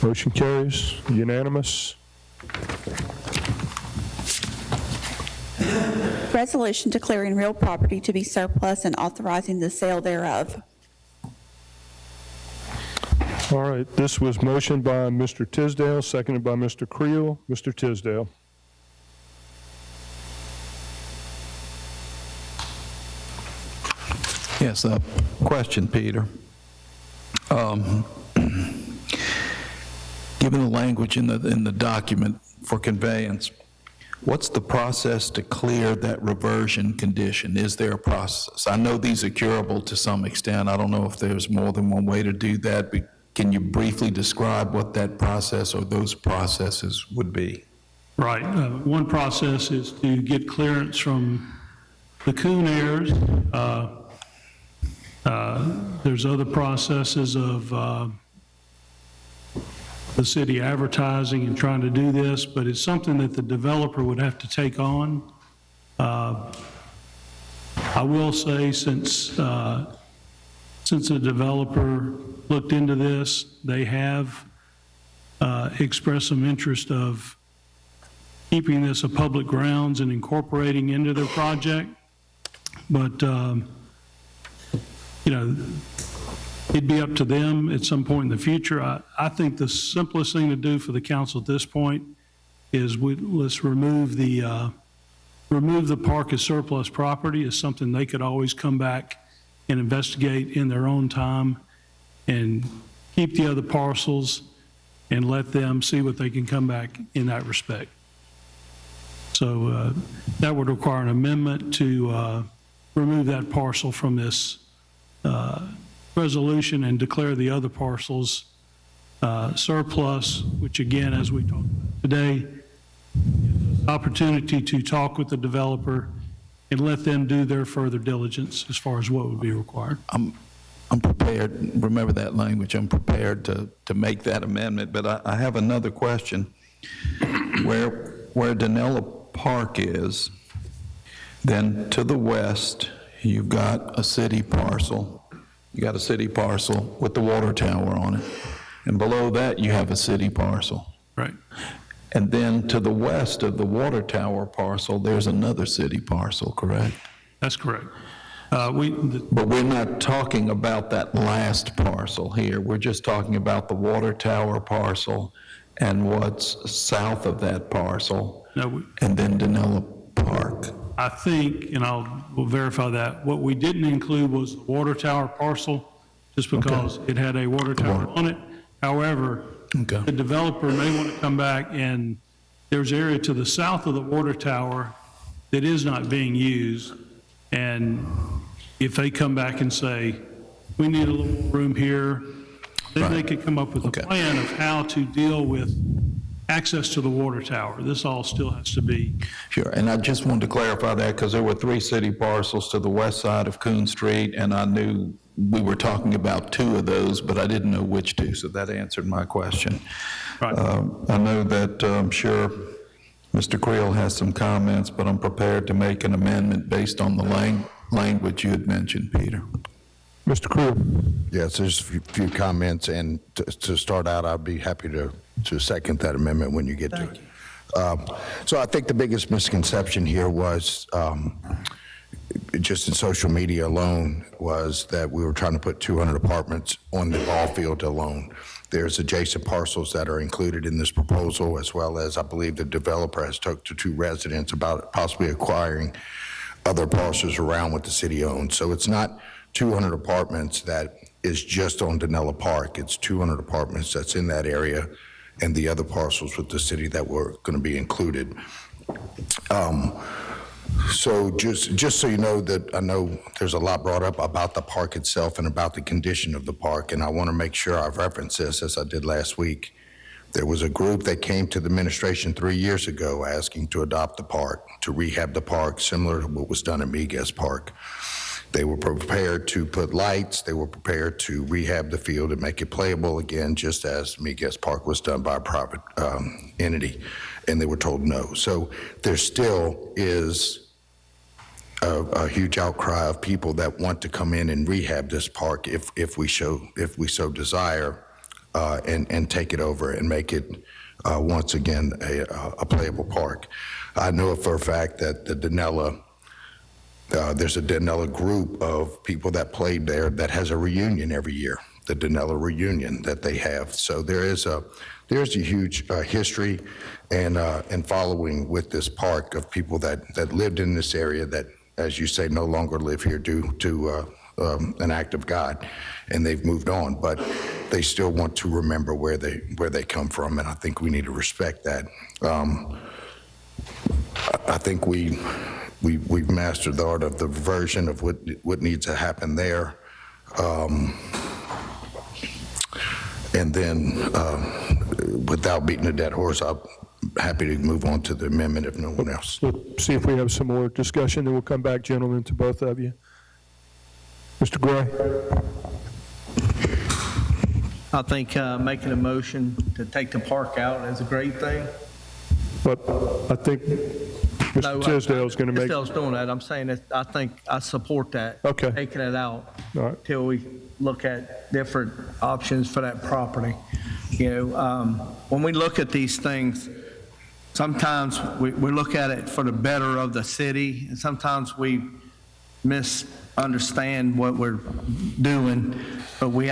Motion carries. Unanimous. Resolution declaring real property to be surplus and authorizing the sale thereof. All right, this was motioned by Mr. Tisdale, seconded by Mr. Creel. Mr. Tisdale. Yes, question, Peter. Given the language in the document for conveyance, what's the process to clear that reversion condition? Is there a process? I know these are curable to some extent. I don't know if there's more than one way to do that, but can you briefly describe what that process or those processes would be? Right. One process is to get clearance from the Coon heirs. There's other processes of the city advertising and trying to do this, but it's something that the developer would have to take on. I will say, since the developer looked into this, they have expressed some interest of keeping this a public grounds and incorporating into their project. But, you know, it'd be up to them at some point in the future. I think the simplest thing to do for the council at this point is let's remove the park as surplus property. As something they could always come back and investigate in their own time, and keep the other parcels and let them see what they can come back in that respect. So that would require an amendment to remove that parcel from this resolution and declare the other parcels surplus, which again, as we talked about today, gives us opportunity to talk with the developer and let them do their further diligence as far as what would be required. I'm prepared, remember that language, I'm prepared to make that amendment, but I have another question. Where Danella Park is, then to the west, you've got a city parcel. You got a city parcel with the water tower on it. And below that, you have a city parcel. Right. And then to the west of the water tower parcel, there's another city parcel, correct? That's correct. But we're not talking about that last parcel here. We're just talking about the water tower parcel and what's south of that parcel, and then Danella Park. I think, and we'll verify that, what we didn't include was the water tower parcel, just because it had a water tower on it. However, the developer may want to come back, and there's area to the south of the water tower that is not being used. And if they come back and say, we need a little room here, then they could come up with a plan of how to deal with access to the water tower. This all still has to be. Sure, and I just wanted to clarify that because there were 3 city parcels to the west side of Coon Street, and I knew we were talking about 2 of those, but I didn't know which 2, so that answered my question. Right. I know that I'm sure Mr. Creel has some comments, but I'm prepared to make an amendment based on the language you had mentioned, Peter. Mr. Creel. Yes, there's a few comments, and to start out, I'd be happy to second that amendment when you get to it. So I think the biggest misconception here was, just in social media alone, was that we were trying to put 200 apartments on the ball field alone. There's adjacent parcels that are included in this proposal, as well as I believe the developer has talked to 2 residents about possibly acquiring other parcels around what the city owns. So it's not 200 apartments that is just on Danella Park. It's 200 apartments that's in that area, and the other parcels with the city that were going to be included. So just so you know, that I know there's a lot brought up about the park itself and about the condition of the park, and I want to make sure I've referenced this, as I did last week, There was a group that came to the administration 3 years ago asking to adopt the park, to rehab the park, similar to what was done at Miguez Park. They were prepared to put lights, they were prepared to rehab the field and make it playable again, just as Miguez Park was done by a private entity, and they were told no. So there still is a huge outcry of people that want to come in and rehab this park if we so desire, and take it over and make it once again a playable park. I know for a fact that the Danella, there's a Danella group of people that played there that has a reunion every year, the Danella reunion that they have. So there's a huge history and following with this park of people that lived in this area that, as you say, no longer live here due to an act of God, and they've moved on, but they still want to remember where they come from, and I think we need to respect that. I think we've mastered the art of the version of what needs to happen there, and then without beating a dead horse, I'm happy to move on to the amendment if no one else. We'll see if we have some more discussion, then we'll come back, gentlemen, to both of you. Mr. Gray? I think making a motion to take the park out is a great thing. But I think Mr. Tisdale's going to make... Tisdale's doing that. I'm saying that I think I support that. Okay. Taking it out All right. till we look at different options for that property. You know, when we look at these things, sometimes we look at it for the better of the city, and sometimes we misunderstand what we're doing, but we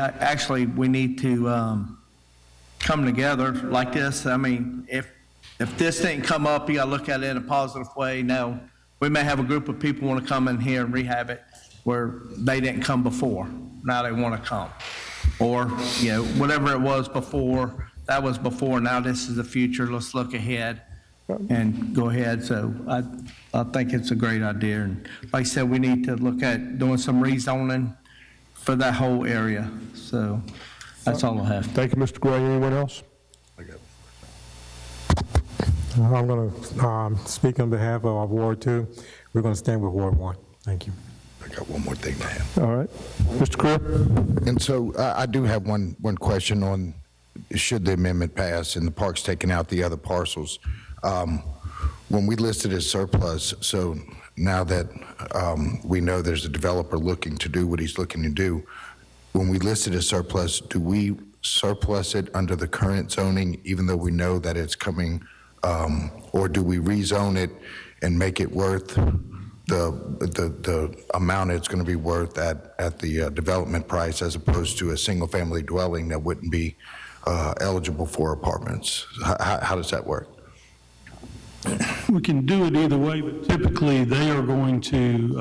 need to come together like this. I mean, if this didn't come up, you got to look at it in a positive way. Now, we may have a group of people want to come in here and rehab it where they didn't come before. Now they want to come. Or, you know, whatever it was before, that was before, now this is the future. Let's look ahead and go ahead. So I think it's a great idea. And like I said, we need to look at doing some rezoning for that whole area. So that's all I have. Thank you, Mr. Gray. Anyone else? I'm going to speak on behalf of our Ward 2. We're going to stand with Ward 1. Thank you. I got one more thing to add. All right. Mr. Crip? And so I do have one question on, should the amendment pass and the park's taking out the other parcels. When we listed as surplus, so now that we know there's a developer looking to do what he's looking to do, when we listed as surplus, do we surplus it under the current zoning even though we know that it's coming, or do we rezone it and make it worth the amount it's going to be worth at the development price as opposed to a single-family dwelling that wouldn't be eligible for apartments? How does that work? We can do it either way, but typically they are going to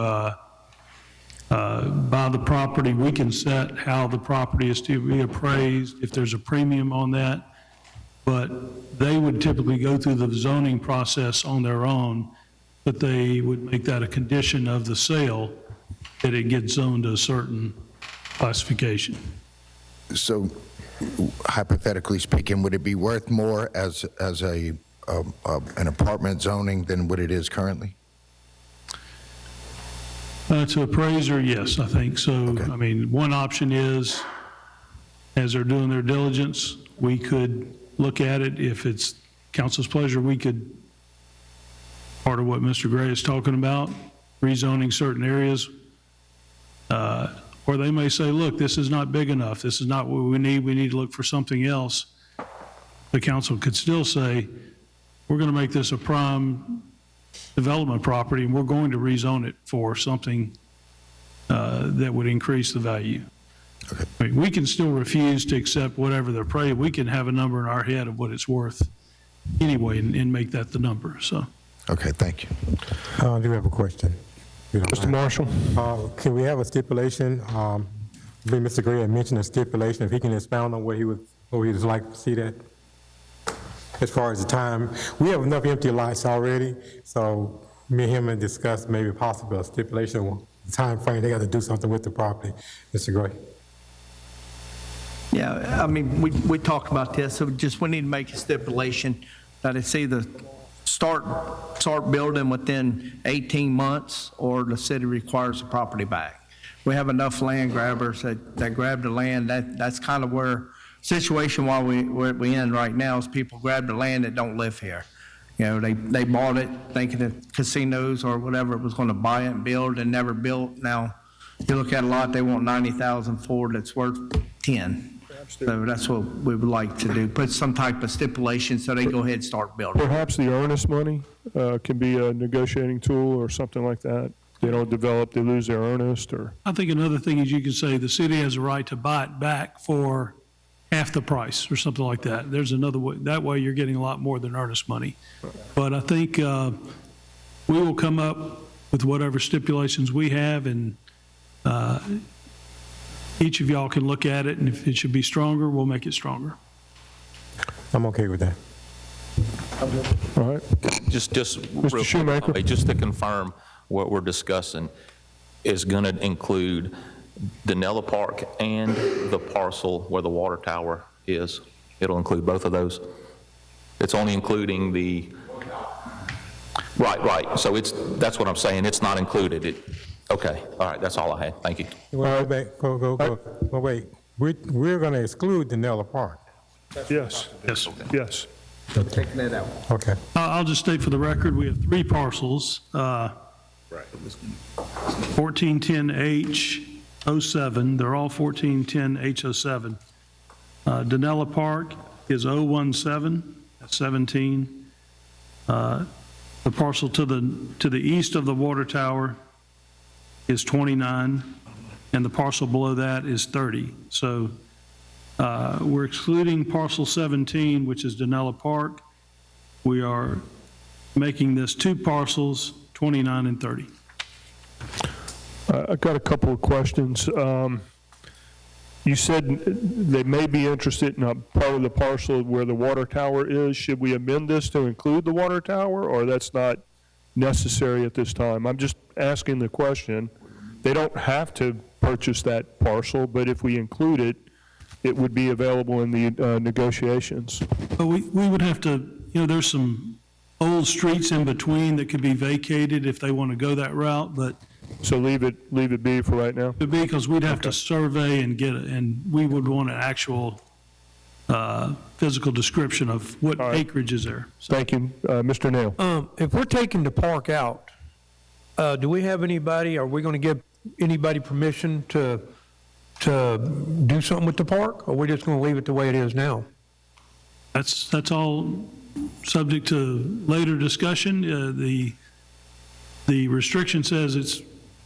buy the property. We can set how the property is to be appraised, if there's a premium on that, but they would typically go through the zoning process on their own, but they would make that a condition of the sale that it gets zoned to a certain classification. So hypothetically speaking, would it be worth more as an apartment zoning than what it is currently? To appraiser, yes, I think so. Okay. I mean, one option is, as they're doing their diligence, we could look at it. If it's council's pleasure, we could, part of what Mr. Gray is talking about, rezoning certain areas. Or they may say, look, this is not big enough. This is not what we need. We need to look for something else. The council could still say, we're going to make this a prime development property, and we're going to rezone it for something that would increase the value. Okay. I mean, we can still refuse to accept whatever they're praying. We can have a number in our head of what it's worth anyway and make that the number. So. Okay, thank you. I do have a question. Mr. Marshall? Can we have a stipulation? I believe Mr. Gray had mentioned a stipulation. If he can expound on what he would like to see that. As far as the time, we have enough empty lots already, so me and him had discussed maybe possible stipulation, the time frame they got to do something with the property. Mr. Gray. Yeah, I mean, we talked about this, so just we need to make a stipulation that it's either start building within 18 months or the city requires the property back. We have enough land grabbers that grab the land. That's kind of where situation while we in right now is people grab the land that don't live here. You know, they bought it thinking that casinos or whatever was going to buy it and build and never built. Now, you look at a lot, they want 90,000 for it, it's worth 10. So that's what we would like to do, put some type of stipulation so they go ahead and start building. Perhaps the earnest money can be a negotiating tool or something like that. They don't develop, they lose their earnest, or... I think another thing is you can say the city has a right to buy it back for half the price or something like that. There's another way. That way you're getting a lot more than earnest money. But I think we will come up with whatever stipulations we have, and each of y'all can look at it, and if it should be stronger, we'll make it stronger. I'm okay with that. All right. Just Mr. Shoemaker. Just to confirm, what we're discussing is going to include Danella Park and the parcel where the water tower is. It'll include both of those. It's only including the, right. So that's what I'm saying. It's not included. Okay. All right. That's all I had. Thank you. Well, go. Well, wait. We're going to exclude Danella Park. Yes. Taking that out. Okay. I'll just state for the record, we have 3 parcels. 1410H07, they're all 1410H07. Danella Park is 017, that's 17. The parcel to the east of the water tower is 29, and the parcel below that is 30. So we're excluding parcel 17, which is Danella Park. We are making this 2 parcels, 29 and 30. I've got a couple of questions. You said they may be interested in a part of the parcel where the water tower is. Should we amend this to include the water tower, or that's not necessary at this time? I'm just asking the question. They don't have to purchase that parcel, but if we include it, it would be available in the negotiations. But we would have to, there's some old streets in between that could be vacated if they want to go that route, but. So leave it be for right now? Because we'd have to survey and get it, and we would want an actual physical description of what acreage is there. Thank you. Mr. Nail. If we're taking the park out, do we have anybody, are we going to give anybody permission to do something with the park, or are we just going to leave it the way it is now? That's all subject to later discussion. The restriction says it's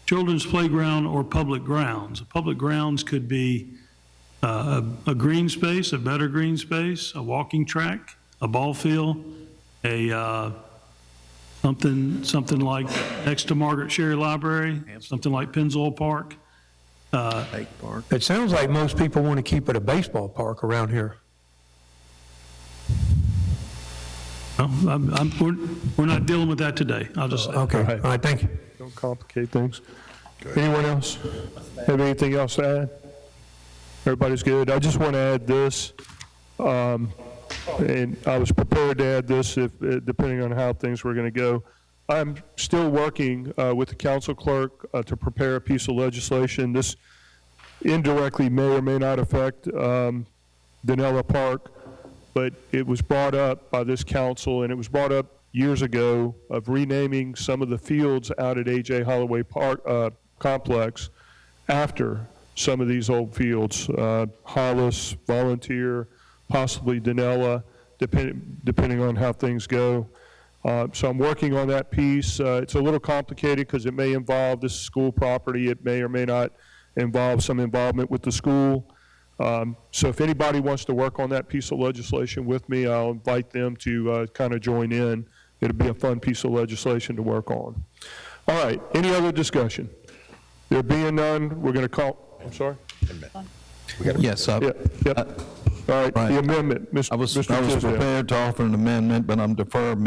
children's playground or public grounds. Public grounds could be a green space, a better green space, a walking track, a ball field, something like next to Margaret Sherry Library, something like Pennzoil Park. It sounds like most people want to keep it a baseball park around here. We're not dealing with that today. I'll just say. Okay. All right. Thank you. Don't complicate things. Anyone else have anything else to add? Everybody's good. I just want to add this, and I was prepared to add this if depending on how things were going to go. I'm still working with the council clerk to prepare a piece of legislation. This indirectly may or may not affect Danella Park, but it was brought up by this council, and it was brought up years ago, of renaming some of the fields out at A.J. Holloway Park complex after some of these old fields, Hollis, Volunteer, possibly Danella, depending on how things go. So I'm working on that piece. It's a little complicated because it may involve this school property. It may or may not involve some involvement with the school. So if anybody wants to work on that piece of legislation with me, I'll invite them to kind of join in. It'll be a fun piece of legislation to work on. All right, any other discussion? There being none, we're going to call, I'm sorry? Yes. All right, the amendment, Mr. I was Tisdale. prepared to offer an amendment, but I'm deferring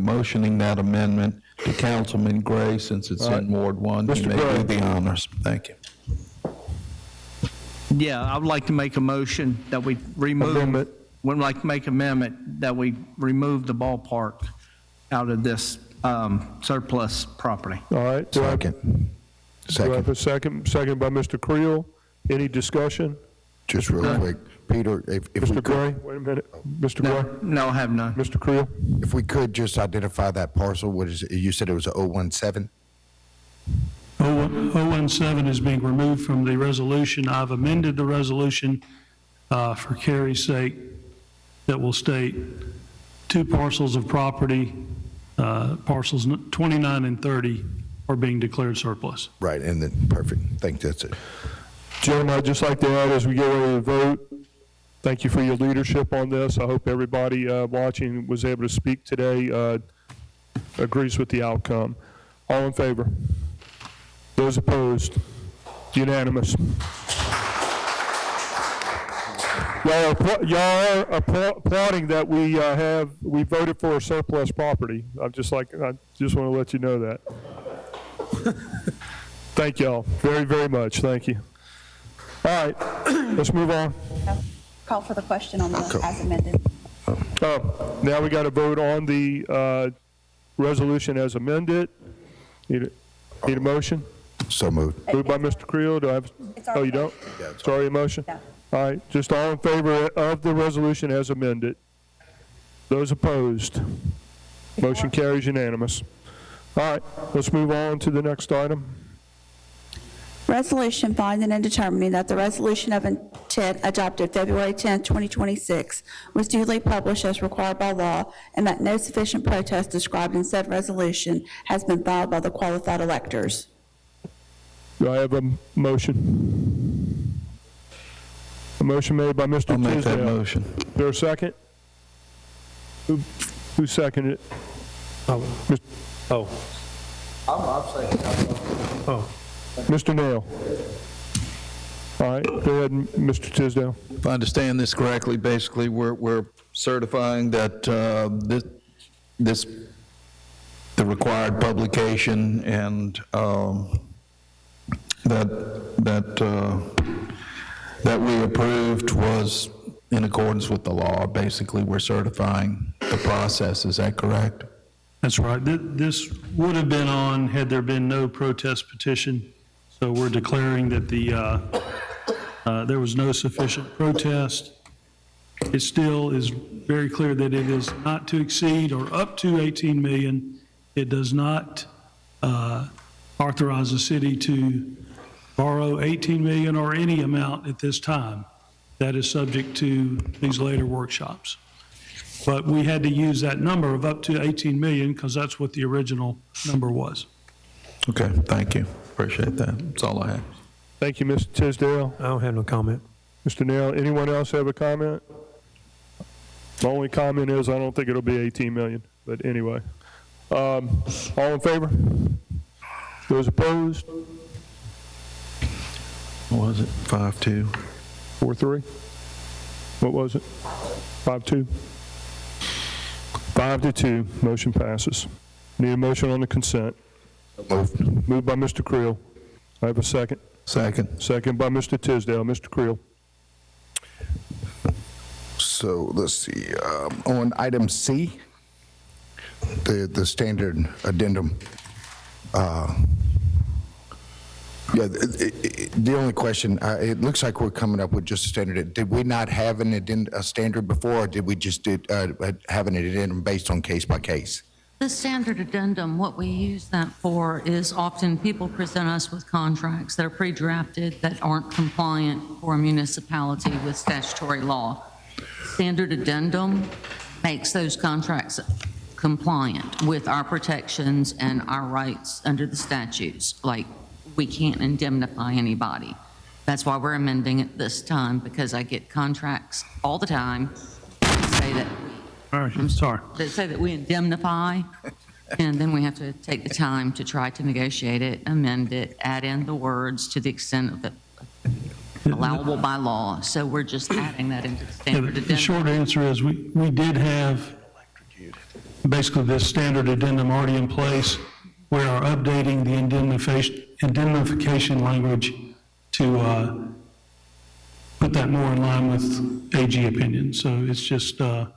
motioning that amendment to Councilman Gray since it's in Ward 1. He may do the honors. Thank you. Yeah, I would like to make a motion that we remove. Amendment. Would like to make amendment that we remove the ballpark out of this surplus property. All right. Do I have a second? Second by Mr. Creel. Any discussion? Just real quick, Peter, if we Mr. could. Gray, wait a minute. Mr. Gray? No, I have none. Mr. Creel? If we could just identify that parcel, what is it? You said it was a 017? 017 is being removed from the resolution. I've amended the resolution for Carrie's sake that will state 2 parcels of property, parcels 29 and 30 are being declared surplus. Right, and then, perfect. I think that's it. Gentlemen, I'd just like to add as we get ready to vote, thank you for your leadership on this. I hope everybody watching was able to speak today, agrees with the outcome. All in favor? Those opposed? Unanimous. Y'all are applauding that we voted for a surplus property. I just want to let you know that. Thank y'all very, very much. Thank you. All right, let's move on. Call for the question on the as amended. Oh, now we got to vote on the resolution as amended. Need a motion? So moved. Moved by Mr. Creel. Do I have? Oh, you don't? It's already a motion? Yeah. All right, just all in favor of the resolution as amended. Those opposed? Motion carries unanimous. All right, let's move on to the next item. Resolution finding and determining that the resolution of intent adopted February 10, 2026 was duly published as required by law, and that no sufficient protest described in said resolution has been filed by the qualified electors. Do I have a motion? A motion made by Mr. Tisdale. I'll make that motion. Is there a second? Who seconded it? Oh. I'll say Oh. Mr. Nail. All right, go ahead, Mr. Tisdale. If I understand this correctly, basically, we're certifying that the required publication and that we approved was in accordance with the law. Basically, we're certifying the process. Is that correct? That's right. This would have been on had there been no protest petition. So we're declaring that there was no sufficient protest. It still is very clear that it is not to exceed or up to 18 million. It does not authorize the city to borrow 18 million or any amount at this time. That is subject to these later workshops. But we had to use that number of up to 18 million because that's what the original number was. Okay, thank you. Appreciate that. That's all I have. Thank you, Mr. Tisdale. I don't have no comment. Mr. Nail, anyone else have a comment? My only comment is I don't think it'll be 18 million, but anyway. All in favor? Those opposed? What was it? 5-2? 4-3? What was it? 5-2? 5-2, motion passes. Need a motion on the consent. Moved by Mr. Creel. I have a second. Second. Second by Mr. Tisdale. Mr. Creel. So let's see, on item C, the standard addendum, the only question, it looks like we're coming up with just a standard. Did we not have a standard before, or did we just have an addendum based on case by case? The standard addendum, what we use that for is often people present us with contracts that are pre-drafted that aren't compliant for a municipality with statutory law. Standard addendum makes those contracts compliant with our protections and our rights under the statutes. Like, we can't indemnify anybody. That's why we're amending it this time, because I get contracts all the time that say that I'm sorry. that say that we indemnify, and then we have to take the time to try to negotiate it, amend it, add in the words to the extent of it allowable by law. So we're just adding that into the standard addendum. The short answer is we did have basically this standard addendum already in place. We are updating the indemnification language to put that more in line with AG opinion. So it's just a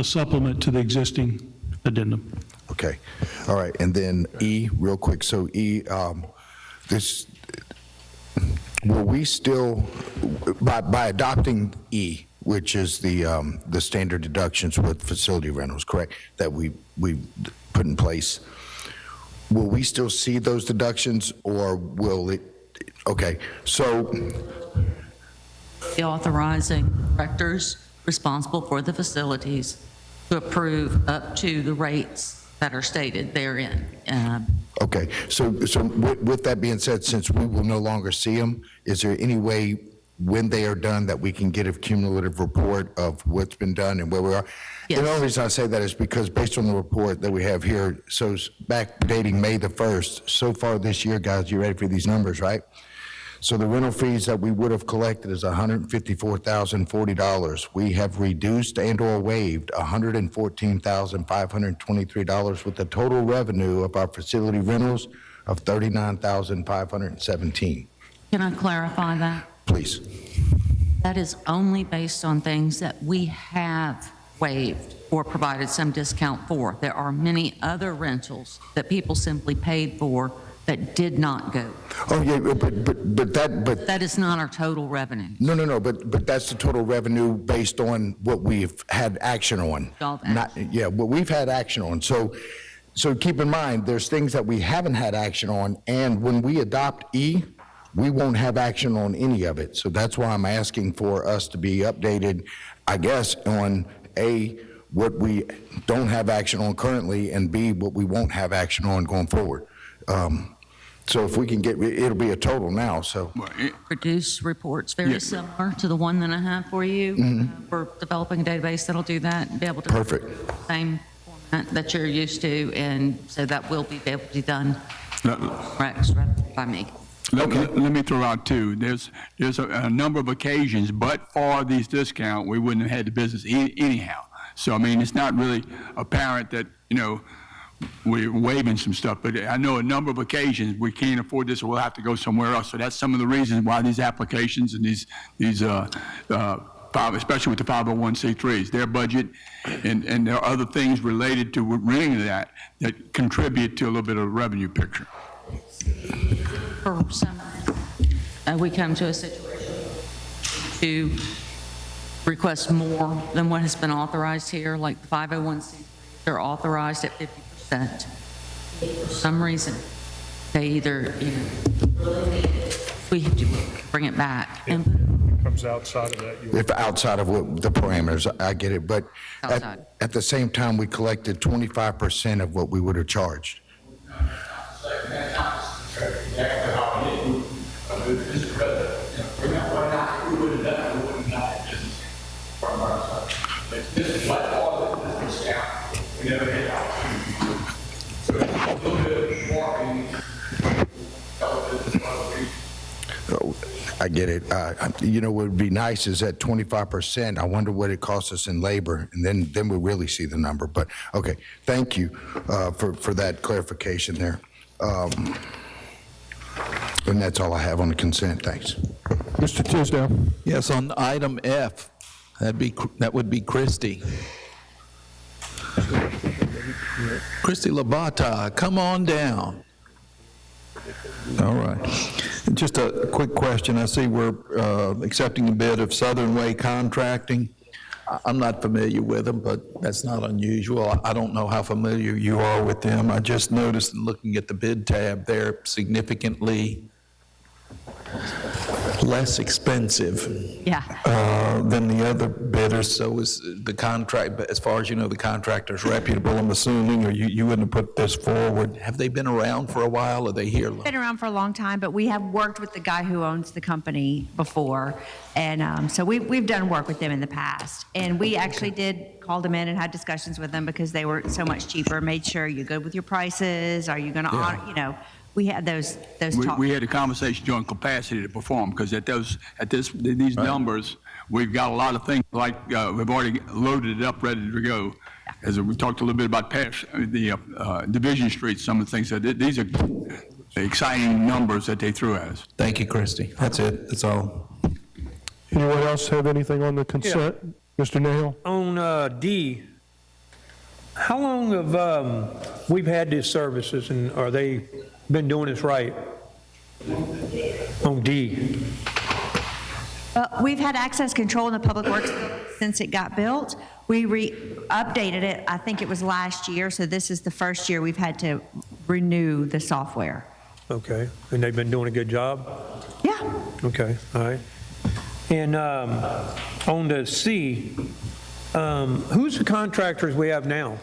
supplement to the existing addendum. Okay, all right, and then E, real quick, so E, this, will we still, by adopting E, which is the standard deductions with facility rentals, correct, that we put in place, will we still see those deductions, or will it, okay, so, The authorizing directors responsible for the facilities to approve up to the rates that are stated therein. okay, so with that being said, since we will no longer see them, is there any way when they are done that we can get a cumulative report of what's been done and where we are? Yes. And the only reason I say that is because based on the report that we have here, so back dating May the 1st, so far this year, guys, you ready for these numbers, right? So the rental fees that we would have collected is $154,040. We have reduced and or waived $114,523 with the total revenue of our facility rentals of $39,517. Can I clarify that? Please. That is only based on things that we have waived or provided some discount for. There are many other rentals that people simply paid for that did not go. Oh, yeah, but That is not our total revenue. No, but that's the total revenue based on what we've had action on. All that. Yeah, what we've had action on. So keep in mind, there's things that we haven't had action on, and when we adopt E, we won't have action on any of it. So that's why I'm asking for us to be updated, I guess, on A, what we don't have action on currently, and B, what we won't have action on going forward. So if we can get, it'll be a total now, so. Produce reports very similar to the one that I have for you. For developing a database that'll do that and be able to. Perfect. Same format that you're used to, and so that will be able to be done by me. Let me throw out two. There's a number of occasions, but for these discounts, we wouldn't have had the business anyhow. So, I mean, it's not really apparent that, we're waiving some stuff, but I know a number of occasions we can't afford this or we'll have to go somewhere else. So that's some of the reasons why these applications and these especially with the 501c3s, their budget, and there are other things related to renting that contribute to a little bit of a revenue picture. For some, we come to a situation to request more than what has been authorized here, like the 501c3s are authorized at 50%. For some reason, they either, we have to bring it back. And It comes outside of that. If outside of what the parameters, I get it, but at the same time, we collected 25% of what we would have charged. I get it. What would be nice is at 25%, I wonder what it costs us in labor, and then we'll really see the number. But, okay, thank you for that clarification there. And that's all I have on the consent. Thanks. Mr. Tisdale. Yes, on item F, that would be Christie. Christie Labata, come on down. All right. Just a quick question. I see we're accepting a bid of Southern Way Contracting. I'm not familiar with them, but that's not unusual. I don't know how familiar you are with them. I just noticed in looking at the bid tab, they're significantly less expensive than the other bidders. So is the contract, as far as you know, the contractor's reputable, I'm assuming, or you wouldn't have put this forward. Have they been around for a while? Are they here? Been around for a long time, but we have worked with the guy who owns the company before. And so we've done work with them in the past. And we actually call them in and had discussions with them because they were so much cheaper, made sure you're good with your prices. Are you going to honor, we had those talks. We had a conversation on capacity to perform, because these numbers, we've got a lot of things like we've already loaded it up, ready to go. As we talked a little bit about the Division Street, some of the things that these are exciting numbers that they threw at us. Thank you, Christie. That's it. That's all. Anyone else have anything on the consent? Mr. Nail? On D, how long have we've had these services, and are they been doing this right? On D. We've had access control in the Public Works building since it got built. We updated it, I think it was last year, so this is the first year we've had to renew the software. Okay, and they've been doing a good job? Yeah. Okay, all right. And on the C, who's the contractors we have now?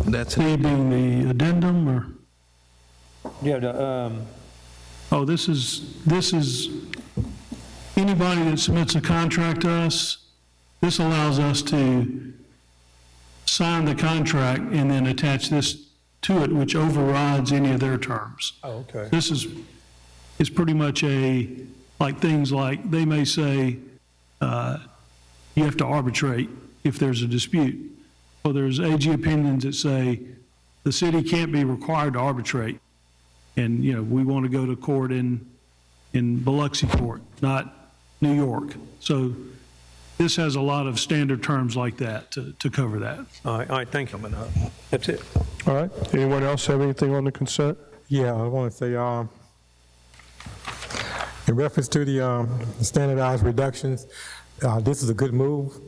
That's C being the addendum, or? Yeah, the, Oh, this is anybody that submits a contract to us. This allows us to sign the contract and then attach this to it, which overrides any of their terms. oh, okay. This is pretty much like things like, they may say, you have to arbitrate if there's a dispute. Well, there's AG opinions that say the city can't be required to arbitrate. And, we want to go to court in Biloxi court, not New York. So this has a lot of standard terms like that to cover that. All right, thank you. That's it. All right. Anyone else have anything on the consent? Yeah, I want to say, in reference to the standardized reductions, this is a good move.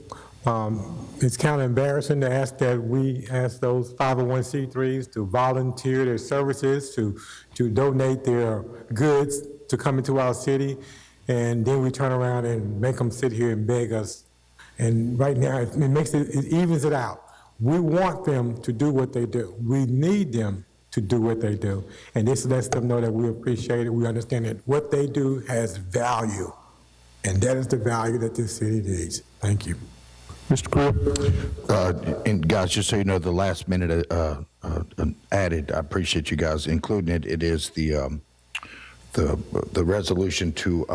It's kind of embarrassing to ask that we ask those 501c3s to volunteer their services, to donate their goods to come into our city, and then we turn around and make them sit here and beg us. And right now, it evens it out. We want them to do what they do. We need them to do what they do. And this lets them know that we appreciate it. We understand that what they do has value. And that is the value that this city needs. Thank you. Mr. Creel? And guys, just so you know, the last minute added, I appreciate you guys including it. It is the resolution to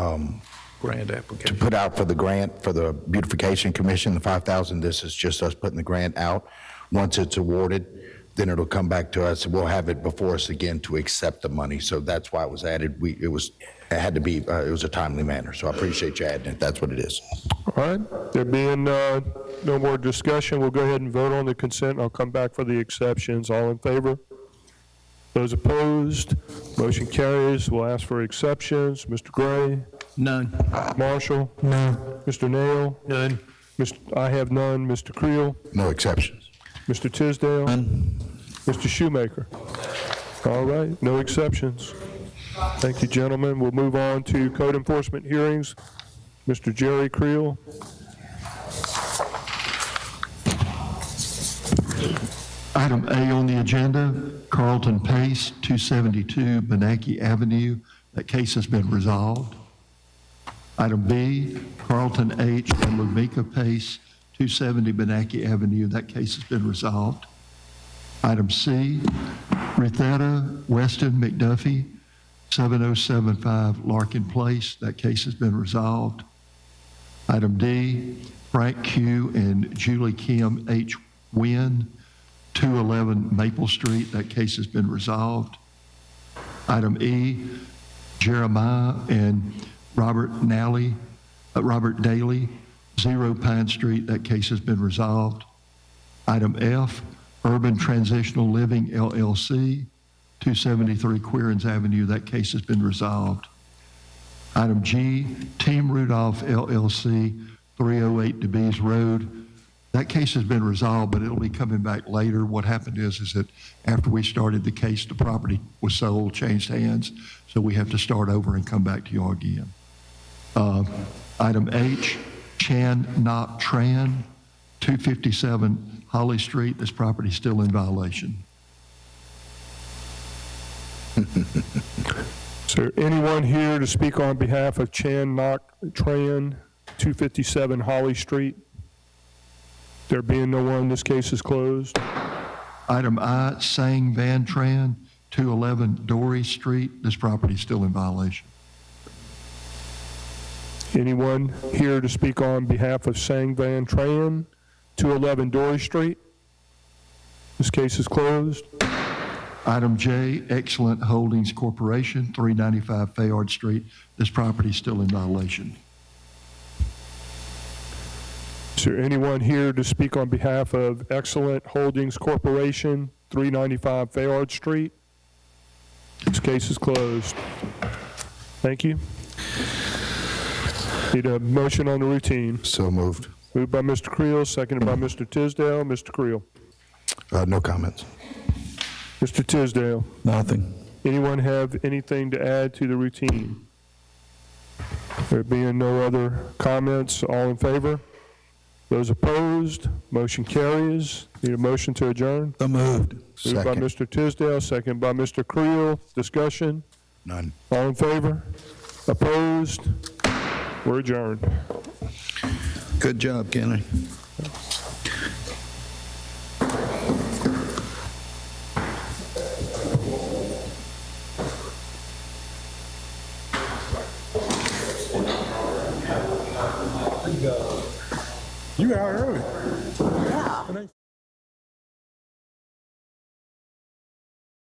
grant application. to put out for the grant for the beautification commission, the 5,000. This is just us putting the grant out. Once it's awarded, then it'll come back to us. We'll have it before us again to accept the money. So that's why it was added. It was a timely manner. So I appreciate you adding it. That's what it is. All right. There being no more discussion, we'll go ahead and vote on the consent. I'll come back for the exceptions. All in favor? Those opposed? Motion carries. We'll ask for exceptions. Mr. Gray? None. Marshall? No. Mr. Nail? None. I have none. Mr. Creel? No exceptions. Mr. Tisdale? None. Mr. Shoemaker? All right, no exceptions. Thank you, gentlemen. We'll move on to code enforcement hearings. Mr. Jerry Creel. Item A on the agenda, Carlton Pace, 272 Benaki Avenue. That case has been resolved. Item B, Carlton H. and Lumika Pace, 270 Benaki Avenue. That case has been resolved. Item C, Retheta Weston McDuffie, 7075 Larkin Place. That case has been resolved. Item D, Frank Q. and Julie Kim H. Wynn, 211 Maple Street. That case has been resolved. Item E, Jeremiah and Robert Daly, 0 Pine Street. That case has been resolved. Item F, Urban Transitional Living LLC, 273 Queerens Avenue. That case has been resolved. Item G, Team Rudolph LLC, 308 DeBees Road. That case has been resolved, but it'll be coming back later. What happened is that after we started the case, the property was sold, changed hands, so we have to start over and come back to you all again. Item H, Chan Nok Tran, 257 Holly Street. This property is still in violation. Is there anyone here to speak on behalf of Chan Nok Tran, 257 Holly Street? There being no one, this case is closed. Item I, Sang Van Tran, 211 Dory Street. This property is still in violation. Anyone here to speak on behalf of Sang Van Tran, 211 Dory Street? This case is closed. Item J, Excellent Holdings Corporation, 395 Fayard Street. This property is still in violation. Is there anyone here to speak on behalf of Excellent Holdings Corporation, 395 Fayard Street? This case is closed. Thank you. Need a motion on the routine. So moved. Moved by Mr. Creel, seconded by Mr. Tisdale. Mr. Creel. No comments. Mr. Tisdale. Nothing. Anyone have anything to add to the routine? There being no other comments, all in favor? Those opposed, motion carries. Need a motion to adjourn? So moved. Moved by Mr. Tisdale, second by Mr. Creel. Discussion? None. All in favor? Opposed? We're adjourned. Good job, Kenny. You out early.